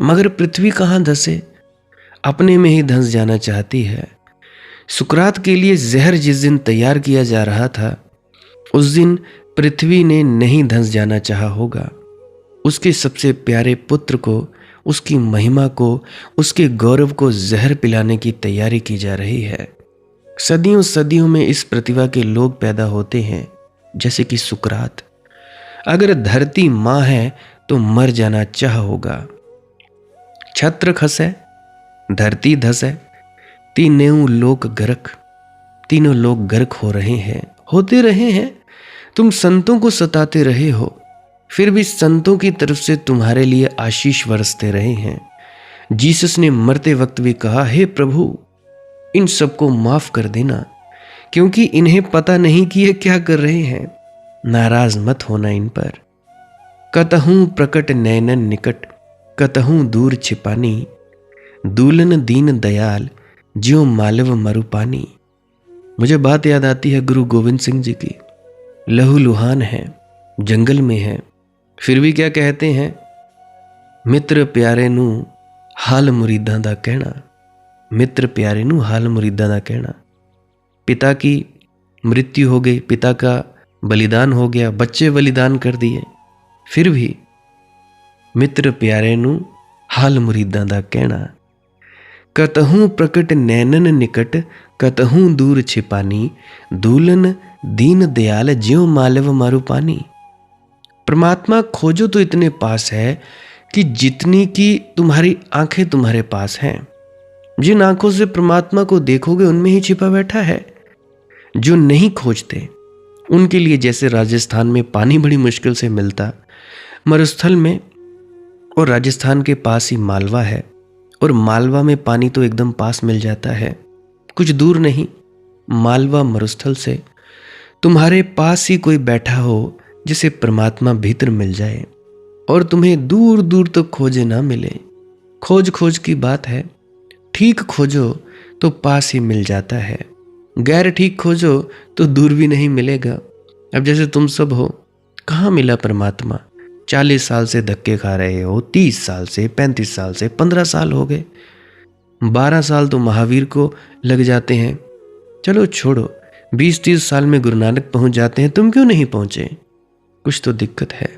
मगर पृथ्वी कहाँ धंसे, अपने में ही धंस जाना चाहती है। सुकरात के लिए जहर जिस दिन तैयार किया जा रहा था उस दिन पृथ्वी ने नहीं धंस जाना चाहा होगा। उसके सबसे प्यारे पुत्र को, उसकी महिमा को, उसके गौरव को जहर पिलाने की तैयारी की जा रही है। सदियों सदियों में इस प्रतिभा के लोग पैदा होते हैं, जैसे कि सुकरात। अगर धरती मां है तो मर जाना चाह होगा। छत्र खसै, धरती धसै, तीनों लोग गर्क, तीनों लोग गर्क हो रहे हैं, होते रहे हैं। तुम संतों को सताते रहे हो, फिर भी संतों की तरफ से तुम्हारे लिए आशीष बरसते रहे हैं। जीसस ने मरते वक्त भी कहा, हे प्रभु इन सबको माफ कर देना, क्योंकि इन्हें पता नहीं कि ये क्या कर रहे हैं। नाराज मत होना इन पर। कतहूं प्रकट नैनन निकट, कतहूं दूर छिपानी, दूलन दीन दयाल ज्यों मालव मरुपानी। मुझे बात याद आती है गुरु गोविंद सिंह जी की। लहू लुहान है, जंगल में है, फिर भी क्या कहते हैं, मित्र प्यारे नू हाल मुरीदां दा कहना, मित्र प्यारे नूं हाल मुरीदां दा कहना। पिता की मृत्यु हो गई, पिता का बलिदान हो गया, बच्चे बलिदान कर दिए, फिर भी मित्र प्यारे नूं हाल मुरीदां दा कहना। कतहूं प्रकट नैनन निकट, कतहूं दूर छिपानी, दूलन दीन दयाल ज्यों मालव मारू पानी। परमात्मा खोजो तो इतने पास है कि जितनी की तुम्हारी आंखें तुम्हारे पास हैं। जिन आंखों से परमात्मा को देखोगे उनमें ही छिपा बैठा है। जो नहीं खोजते उनके लिए जैसे राजस्थान में पानी बड़ी मुश्किल से मिलता, मरुस्थल में और राजस्थान के पास ही मालवा है, और मालवा में पानी तो एकदम पास मिल जाता है, कुछ दूर नहीं। मालवा मरुस्थल से तुम्हारे पास ही कोई बैठा हो जिसे परमात्मा भीतर मिल जाए और तुम्हें दूर दूर तक खोजे ना मिले। खोज खोज की बात है, ठीक खोजो तो पास ही मिल जाता है, गैर ठीक खोजो तो दूर भी नहीं मिलेगा। अब जैसे तुम सब हो, कहाँ मिला परमात्मा? 40 साल से धक्के खा रहे हो, 30 साल से, 35 साल से, 15 साल हो गए, 12 साल तो महावीर को लग जाते हैं। चलो छोड़ो, 20-30 साल में गुरु नानक पहुंच जाते हैं, तुम क्यों नहीं पहुंचे? कुछ तो दिक्कत है।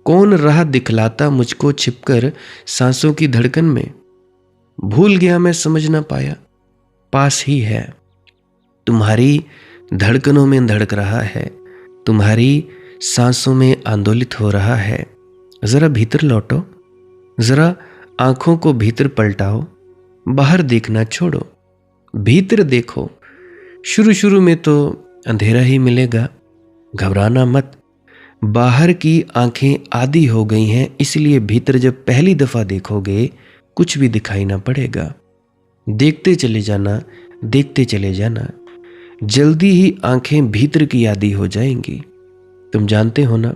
कौन राह दिखलाता मुझको छिपकर सांसों की धड़कन में, भूल गया मैं समझ ना पाया, पास ही है, तुम्हारी धड़कनों में धड़क रहा है, तुम्हारी सांसों में आंदोलित हो रहा है। जरा भीतर लौटो, जरा आंखों को भीतर पलटाओ, बाहर देखना छोड़ो, भीतर देखो। शुरू शुरू में तो अंधेरा ही मिलेगा, घबराना मत। बाहर की आंखें आदी हो गई हैं, इसलिए भीतर जब पहली दफा देखोगे कुछ भी दिखाई ना पड़ेगा। देखते चले जाना, देखते चले जाना, जल्दी ही आंखें भीतर की आदी हो जाएंगी। तुम जानते हो ना,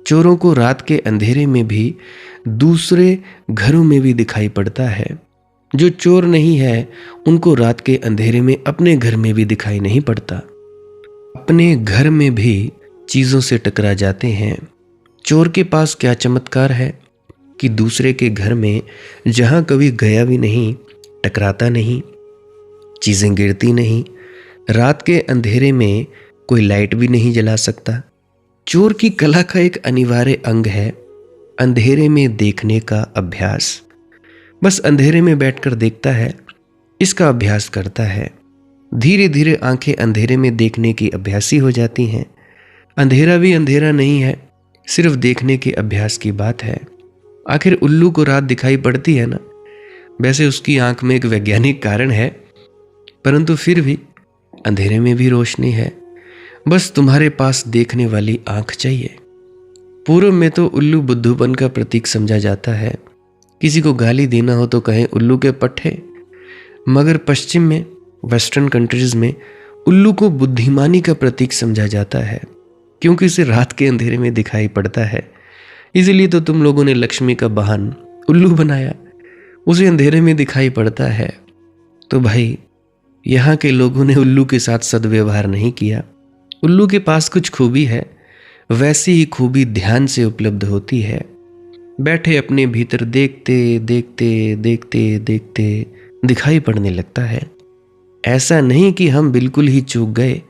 चोरों को रात के अंधेरे में भी दूसरे घरों में भी दिखाई पड़ता है। जो चोर नहीं है उनको रात के अंधेरे में अपने घर में भी दिखाई नहीं पड़ता। अपने घर में भी चीजों से टकरा जाते हैं। चोर के पास क्या चमत्कार है कि दूसरे के घर में जहां कभी गया भी नहीं, टकराता नहीं, चीजें गिरती नहीं, रात के अंधेरे में कोई लाइट भी नहीं जला सकता। चोर की कला का एक अनिवार्य अंग है अंधेरे में देखने का अभ्यास। बस अंधेरे में बैठकर देखता है, इसका अभ्यास करता है। धीरे धीरे आंखें अंधेरे में देखने की अभ्यासी हो जाती हैं। अंधेरा भी अंधेरा नहीं है, सिर्फ देखने के अभ्यास की बात है। आखिर उल्लू को रात दिखाई पड़ती है ना, वैसे उसकी आंख में एक वैज्ञानिक कारण है, परंतु फिर भी अंधेरे में भी रोशनी है। बस तुम्हारे पास देखने वाली आंख चाहिए। पूर्व में तो उल्लू बुद्धूपन का प्रतीक समझा जाता है। किसी को गाली देना हो तो कहें उल्लू के पट्टे। मगर पश्चिम में, वेस्टर्न कंट्रीज में उल्लू को बुद्धिमानी का प्रतीक समझा जाता है, क्योंकि इसे रात के अंधेरे में दिखाई पड़ता है। इसीलिए तो तुम लोगों ने लक्ष्मी का वाहन उल्लू बनाया, उसे अंधेरे में दिखाई पड़ता है। तो भाई, यहाँ के लोगों ने उल्लू के साथ सदव्यवहार नहीं किया। उल्लू के पास कुछ खूबी है, वैसी ही खूबी ध्यान से उपलब्ध होती है। बैठे अपने भीतर देखते देखते देखते देखते दिखाई पड़ने लगता है। ऐसा नहीं कि हम बिल्कुल ही चूक गए,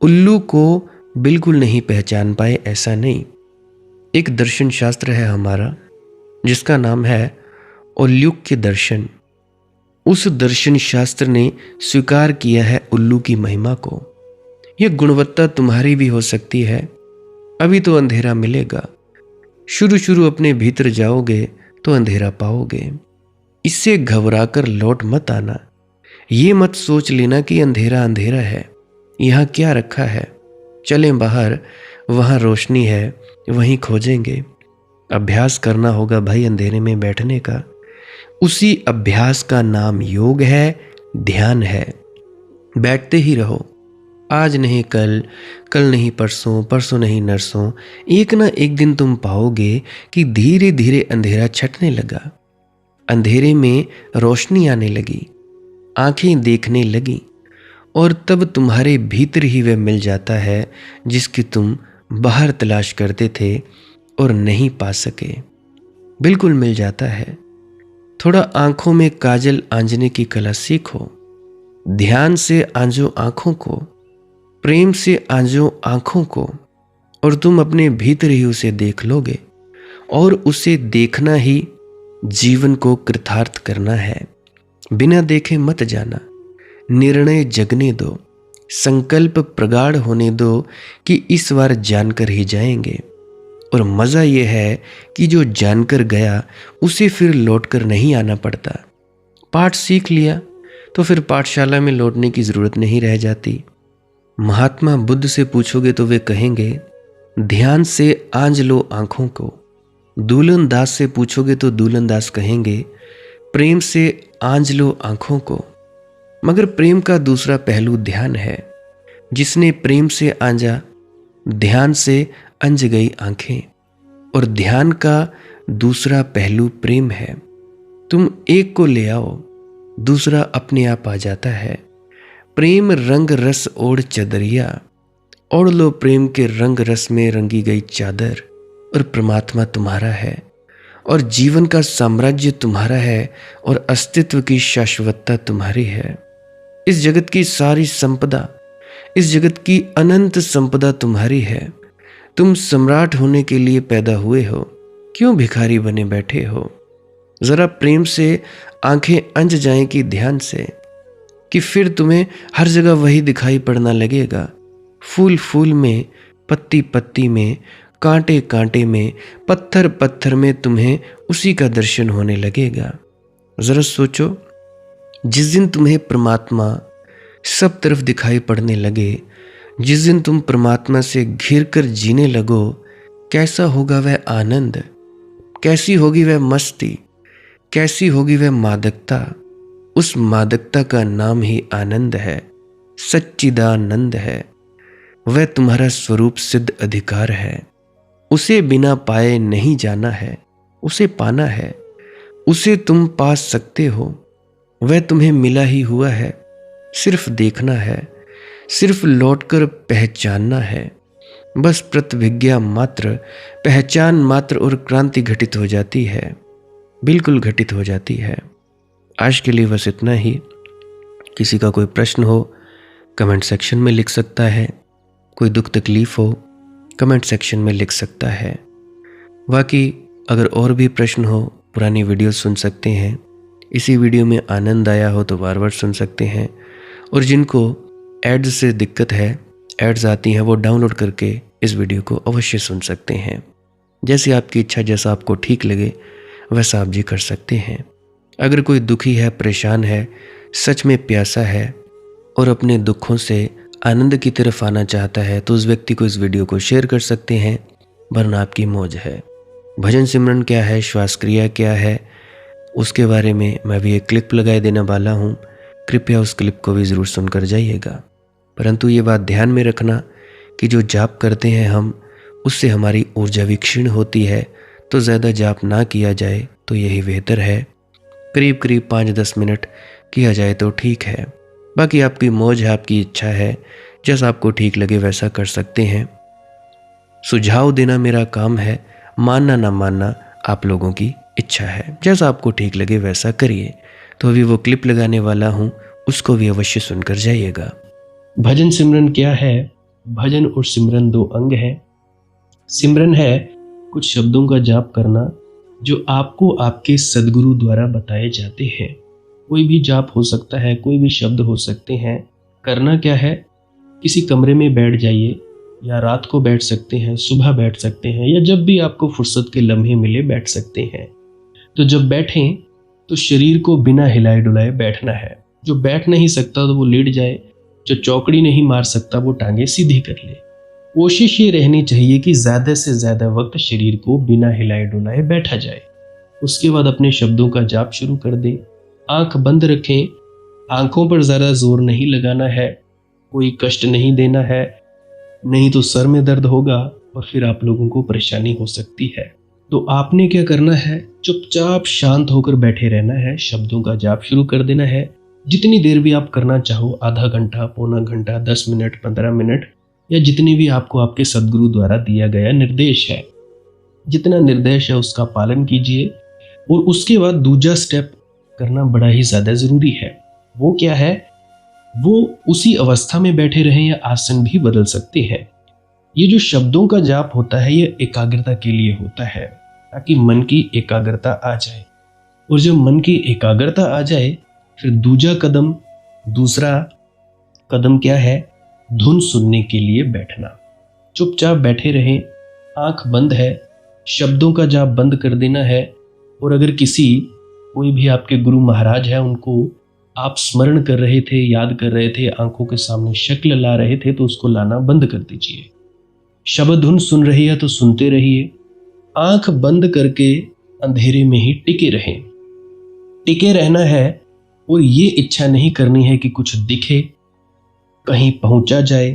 उल्लू को बिल्कुल नहीं पहचान पाए, ऐसा नहीं। एक दर्शन शास्त्र है हमारा जिसका नाम है औल्युक्य दर्शन। उस दर्शन शास्त्र ने स्वीकार किया है उल्लू की महिमा को। यह गुणवत्ता तुम्हारी भी हो सकती है। अभी तो अंधेरा मिलेगा, शुरू शुरू अपने भीतर जाओगे तो अंधेरा पाओगे। इससे घबराकर लौट मत आना। ये मत सोच लेना कि अंधेरा अंधेरा है, यहाँ क्या रखा है, चलें बाहर, वहाँ रोशनी है, वहीं खोजेंगे। अभ्यास करना होगा भाई अंधेरे में बैठने का। उसी अभ्यास का नाम योग है, ध्यान है। बैठते ही रहो, आज नहीं कल, कल नहीं परसों, परसों नहीं नरसों, एक ना एक दिन तुम पाओगे कि धीरे धीरे अंधेरा छटने लगा, अंधेरे में रोशनी आने लगी, आंखें देखने लगी, और तब तुम्हारे भीतर ही वह मिल जाता है जिसकी तुम बाहर तलाश करते थे और नहीं पा सके। बिल्कुल मिल जाता है। थोड़ा आंखों में काजल आंजने की कला सीखो। ध्यान से आंजो आंखों को, प्रेम से आंजो आंखों को, और तुम अपने भीतर ही उसे देख लोगे। और उसे देखना ही जीवन को कृतार्थ करना है। बिना देखे मत जाना। निर्णय जगने दो, संकल्प प्रगाढ़ होने दो कि इस बार जानकर ही जाएंगे। और मज़ा यह है कि जो जानकर गया उसे फिर लौटकर नहीं आना पड़ता। पाठ सीख लिया तो फिर पाठशाला में लौटने की ज़रूरत नहीं रह जाती। महात्मा बुद्ध से पूछोगे तो वे कहेंगे, ध्यान से आंज लो आंखों को। दूलन दास से पूछोगे तो दूलन दास कहेंगे, प्रेम से आंज लो आंखों को। मगर प्रेम का दूसरा पहलू ध्यान है। जिसने प्रेम से आंजा, ध्यान से अंज गई आंखें। और ध्यान का दूसरा पहलू प्रेम है। तुम एक को ले आओ, दूसरा अपने आप आ जाता है। प्रेम रंग रस ओढ़ चदरिया, ओढ़ लो प्रेम के रंग रस में रंगी गई चादर। और परमात्मा तुम्हारा है, और जीवन का साम्राज्य तुम्हारा है, और अस्तित्व की शाश्वतता तुम्हारी है। इस जगत की सारी संपदा, इस जगत की अनंत संपदा तुम्हारी है। तुम सम्राट होने के लिए पैदा हुए हो, क्यों भिखारी बने बैठे हो? जरा प्रेम से आंखें अंज जाएं कि ध्यान से, कि फिर तुम्हें हर जगह वही दिखाई पड़ना लगेगा। फूल फूल में, पत्ती पत्ती में, कांटे कांटे में, पत्थर पत्थर में तुम्हें उसी का दर्शन होने लगेगा। जरा सोचो, जिस दिन तुम्हें परमात्मा सब तरफ दिखाई पड़ने लगे, जिस दिन तुम परमात्मा से घिर कर जीने लगो, कैसा होगा वह आनंद, कैसी होगी वह मस्ती, कैसी होगी वह मादकता। उस मादकता का नाम ही आनंद है, सच्चिदानंद है। वह तुम्हारा स्वरूप सिद्ध अधिकार है। उसे बिना पाए नहीं जाना है, उसे पाना है। उसे तुम पा सकते हो, वह तुम्हें मिला ही हुआ है। सिर्फ देखना है, सिर्फ लौटकर पहचानना है। बस प्रतिभिज्ञा मात्र, पहचान मात्र, और क्रांति घटित हो जाती है, बिल्कुल घटित हो जाती है। आज के लिए बस इतना ही। किसी का कोई प्रश्न हो कमेंट सेक्शन में लिख सकता है, कोई दुख तकलीफ हो कमेंट सेक्शन में लिख सकता है। बाकी अगर और भी प्रश्न हो, पुरानी वीडियो सुन सकते हैं। इसी वीडियो में आनंद आया हो तो बार बार सुन सकते हैं। और जिनको एड्स से दिक्कत है, एड्स आती हैं, वो डाउनलोड करके इस वीडियो को अवश्य सुन सकते हैं। जैसी आपकी इच्छा, जैसा आपको ठीक लगे वैसा आप जी कर सकते हैं। अगर कोई दुखी है, परेशान है, सच में प्यासा है और अपने दुखों से आनंद की तरफ आना चाहता है, तो उस व्यक्ति को इस वीडियो को शेयर कर सकते हैं, वरना आपकी मौज है। भजन सिमरन क्या है, श्वास क्रिया क्या है, उसके बारे में मैं भी एक क्लिप लगाए देने वाला हूँ। कृपया उस क्लिप को भी ज़रूर सुनकर जाइएगा। परंतु ये बात ध्यान में रखना कि जो जाप करते हैं हम, उससे हमारी ऊर्जा भी क्षीण होती है, तो ज़्यादा जाप ना किया जाए तो यही बेहतर है। करीब करीब 5-10 मिनट किया जाए तो ठीक है। बाकी आपकी मौज है, आपकी इच्छा है, जैसा आपको ठीक लगे वैसा कर सकते हैं। सुझाव देना मेरा काम है, मानना ना मानना आप लोगों की इच्छा है। जैसा आपको ठीक लगे वैसा करिए। तो अभी वो क्लिप लगाने वाला हूँ, उसको भी अवश्य सुनकर जाइएगा। भजन सिमरन क्या है? भजन और सिमरन दो अंग हैं। सिमरन है कुछ शब्दों का जाप करना जो आपको आपके सद्गुरु द्वारा बताए जाते हैं। कोई भी जाप हो सकता है, कोई भी शब्द हो सकते हैं। करना क्या है, किसी कमरे में बैठ जाइए, या रात को बैठ सकते हैं, सुबह बैठ सकते हैं, या जब भी आपको फुर्सत के लम्हे मिले बैठ सकते हैं। तो जब बैठें तो शरीर को बिना हिलाए डुलाए बैठना है। जो बैठ नहीं सकता तो वो लेट जाए, जो चौकड़ी नहीं मार सकता वो टांगे सीधी कर ले। कोशिश ये रहनी चाहिए कि ज़्यादा से ज़्यादा वक्त शरीर को बिना हिलाए डुलाए बैठा जाए। उसके बाद अपने शब्दों का जाप शुरू कर दें। आंख बंद रखें, आंखों पर ज़्यादा जोर नहीं लगाना है, कोई कष्ट नहीं देना है, नहीं तो सर में दर्द होगा और फिर आप लोगों को परेशानी हो सकती है। तो आपने क्या करना है, चुपचाप शांत होकर बैठे रहना है, शब्दों का जाप शुरू कर देना है। जितनी देर भी आप करना चाहो, आधा घंटा, पौना घंटा, 10 मिनट, 15 मिनट, या जितनी भी आपको आपके सद्गुरु द्वारा दिया गया निर्देश है, जितना निर्देश है उसका पालन कीजिए। और उसके बाद दूसरा स्टेप करना बड़ा ही ज़्यादा ज़रूरी है। वो क्या है? वो उसी अवस्था में बैठे रहें या आसन भी बदल सकते हैं। ये जो शब्दों का जाप होता है ये एकाग्रता के लिए होता है, ताकि मन की एकाग्रता आ जाए। और जब मन की एकाग्रता आ जाए फिर दूसरा कदम क्या है? धुन सुनने के लिए बैठना। चुपचाप बैठे रहें, आंख बंद है, शब्दों का जाप बंद कर देना है। और अगर कोई भी आपके गुरु महाराज है उनको आप स्मरण कर रहे थे, याद कर रहे थे, आंखों के सामने शक्ल ला रहे थे, तो उसको लाना बंद कर दीजिए। शब्द धुन सुन रही है तो सुनते रहिए, आंख बंद करके अंधेरे में ही टिके रहें। टिके रहना है और ये इच्छा नहीं करनी है कि कुछ दिखे, कहीं पहुंचा जाए,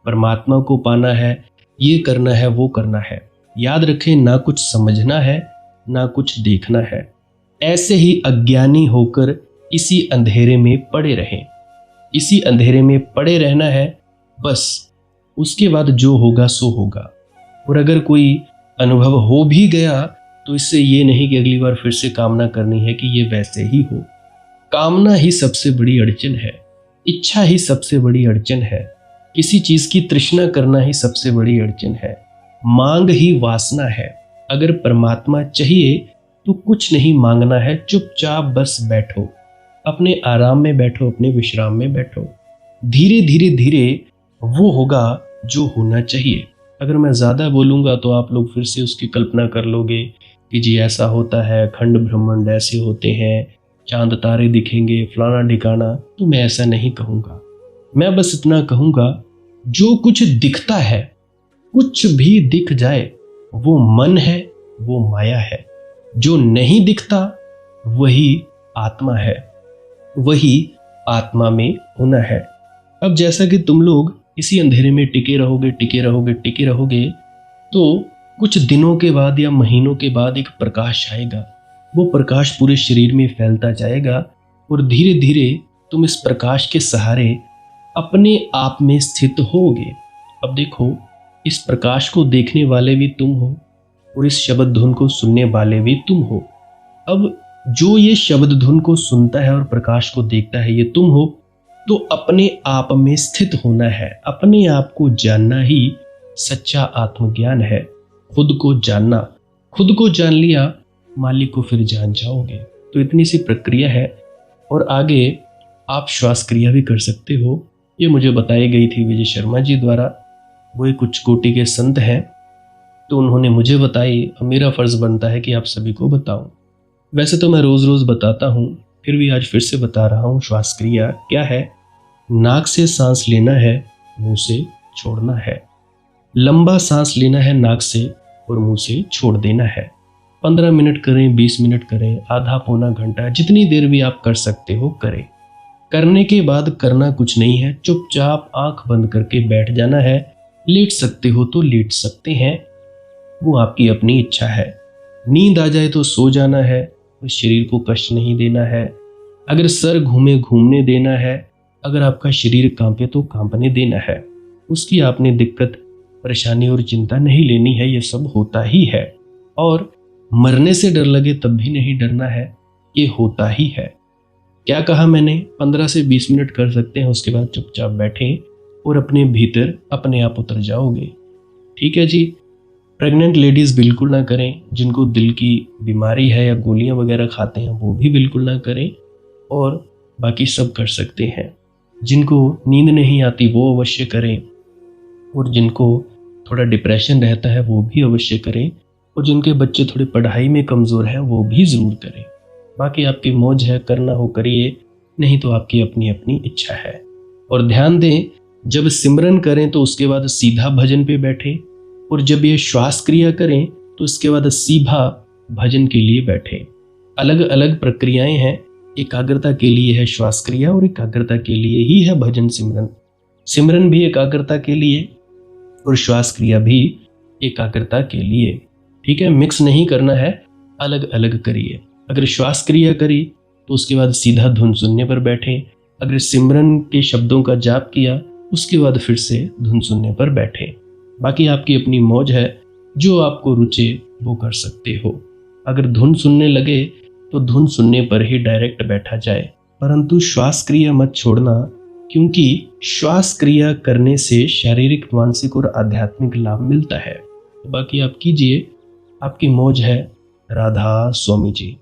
परमात्मा को पाना है, ये करना है, वो करना है। याद रखें, ना कुछ समझना है, ना कुछ देखना है। ऐसे ही अज्ञानी होकर इसी अंधेरे में पड़े रहें। इसी अंधेरे में पड़े रहना है बस। उसके बाद जो होगा सो होगा। और अगर कोई अनुभव हो भी गया तो इससे ये नहीं कि अगली बार फिर से कामना करनी है कि ये वैसे ही हो। कामना ही सबसे बड़ी अड़चन है, इच्छा ही सबसे बड़ी अड़चन है, किसी चीज की तृष्णा करना ही सबसे बड़ी अड़चन है, मांग ही वासना है। अगर परमात्मा चाहिए तो कुछ नहीं मांगना है, चुपचाप बस बैठो, अपने आराम में बैठो, अपने विश्राम में बैठो। धीरे धीरे धीरे वो होगा जो होना चाहिए। अगर मैं ज़्यादा बोलूँगा तो आप लोग फिर से उसकी कल्पना कर लोगे कि जी ऐसा होता है, खंड ब्रह्मांड ऐसे होते हैं, चांद तारे दिखेंगे, फलाना ढिकाना। तो मैं ऐसा नहीं कहूँगा। मैं बस इतना कहूँगा, जो कुछ दिखता है, कुछ भी दिख जाए, वो मन है, वो माया है। जो नहीं दिखता वही आत्मा है, वही आत्मा में होना है। अब जैसा कि तुम लोग इसी अंधेरे में टिके रहोगे, टिके रहोगे, टिके रहोगे, तो कुछ दिनों के बाद या महीनों के बाद एक प्रकाश आएगा। वो प्रकाश पूरे शरीर में फैलता जाएगा और धीरे धीरे तुम इस प्रकाश के सहारे अपने आप में स्थित होगे। अब देखो, इस प्रकाश को देखने वाले भी तुम हो और इस शब्द धुन को सुनने वाले भी तुम हो। अब जो ये शब्द धुन को सुनता है और प्रकाश को देखता है, ये तुम हो। तो अपने आप में स्थित होना है, अपने आप को जानना ही सच्चा आत्मज्ञान है। खुद को जानना, खुद को जान लिया, मालिक को फिर जान जाओगे। तो इतनी सी प्रक्रिया है। और आगे आप श्वास क्रिया भी कर सकते हो। ये मुझे बताई गई थी विजय शर्मा जी द्वारा। वो एक उच्च कोटि के संत हैं, तो उन्होंने मुझे बताई और मेरा फर्ज बनता है कि आप सभी को बताऊं। वैसे तो मैं रोज रोज बताता हूं, फिर भी आज फिर से बता रहा हूं। श्वास क्रिया क्या है? नाक से सांस लेना है, मुंह से छोड़ना है। लंबा सांस लेना है नाक से और मुंह से छोड़ देना है। 15 मिनट करें, 20 मिनट करें, आधा पौना घंटा, जितनी देर भी आप कर सकते हो करें। करने के बाद करना कुछ नहीं है, चुपचाप आंख बंद करके बैठ जाना है। लेट सकते हो तो लेट सकते हैं, वो आपकी अपनी इच्छा है। नींद आ जाए तो सो जाना है, तो शरीर को कष्ट नहीं देना है। अगर सर घूमे घूमने देना है, अगर आपका शरीर कांपे तो कांपने देना है। उसकी आपने दिक्कत, परेशानी और चिंता नहीं लेनी है, ये सब होता ही है। और मरने से डर लगे तब भी नहीं डरना है, ये होता ही है। क्या कहा मैंने? 15 से 20 मिनट कर सकते हैं, उसके बाद चुपचाप बैठें और अपने भीतर अपने आप उतर जाओगे। ठीक है जी। प्रेग्नेंट लेडीज़ बिल्कुल ना करें, जिनको दिल की बीमारी है या गोलियां वगैरह खाते हैं वो भी बिल्कुल ना करें, और बाकी सब कर सकते हैं। जिनको नींद नहीं आती वो अवश्य करें, और जिनको थोड़ा डिप्रेशन रहता है वो भी अवश्य करें, और जिनके बच्चे थोड़े पढ़ाई में कमज़ोर हैं वो भी ज़रूर करें। बाकी आपकी मौज है, करना हो करिए, नहीं तो आपकी अपनी अपनी इच्छा है। और ध्यान दें, जब सिमरन करें तो उसके बाद सीधा भजन पे बैठें, और जब ये श्वास क्रिया करें तो इसके बाद सीधा भजन के लिए बैठें। अलग अलग प्रक्रियाएं हैं। एकाग्रता के लिए है श्वास क्रिया और एकाग्रता के लिए ही है भजन सिमरन। सिमरन भी एकाग्रता के लिए और श्वास क्रिया भी एकाग्रता के लिए। ठीक है, मिक्स नहीं करना है, अलग अलग करिए। अगर श्वास क्रिया करी तो उसके बाद सीधा धुन सुनने पर बैठें। अगर सिमरन के शब्दों का जाप किया उसके बाद फिर से धुन सुनने पर बैठें। बाकी आपकी अपनी मौज है, जो आपको रुचे वो कर सकते हो। अगर धुन सुनने लगे तो धुन सुनने पर ही डायरेक्ट बैठा जाए, परंतु श्वास क्रिया मत छोड़ना, क्योंकि श्वास क्रिया करने से शारीरिक, मानसिक और आध्यात्मिक लाभ मिलता है। बाकी आप कीजिए, आपकी मौज है। राधा स्वामी जी।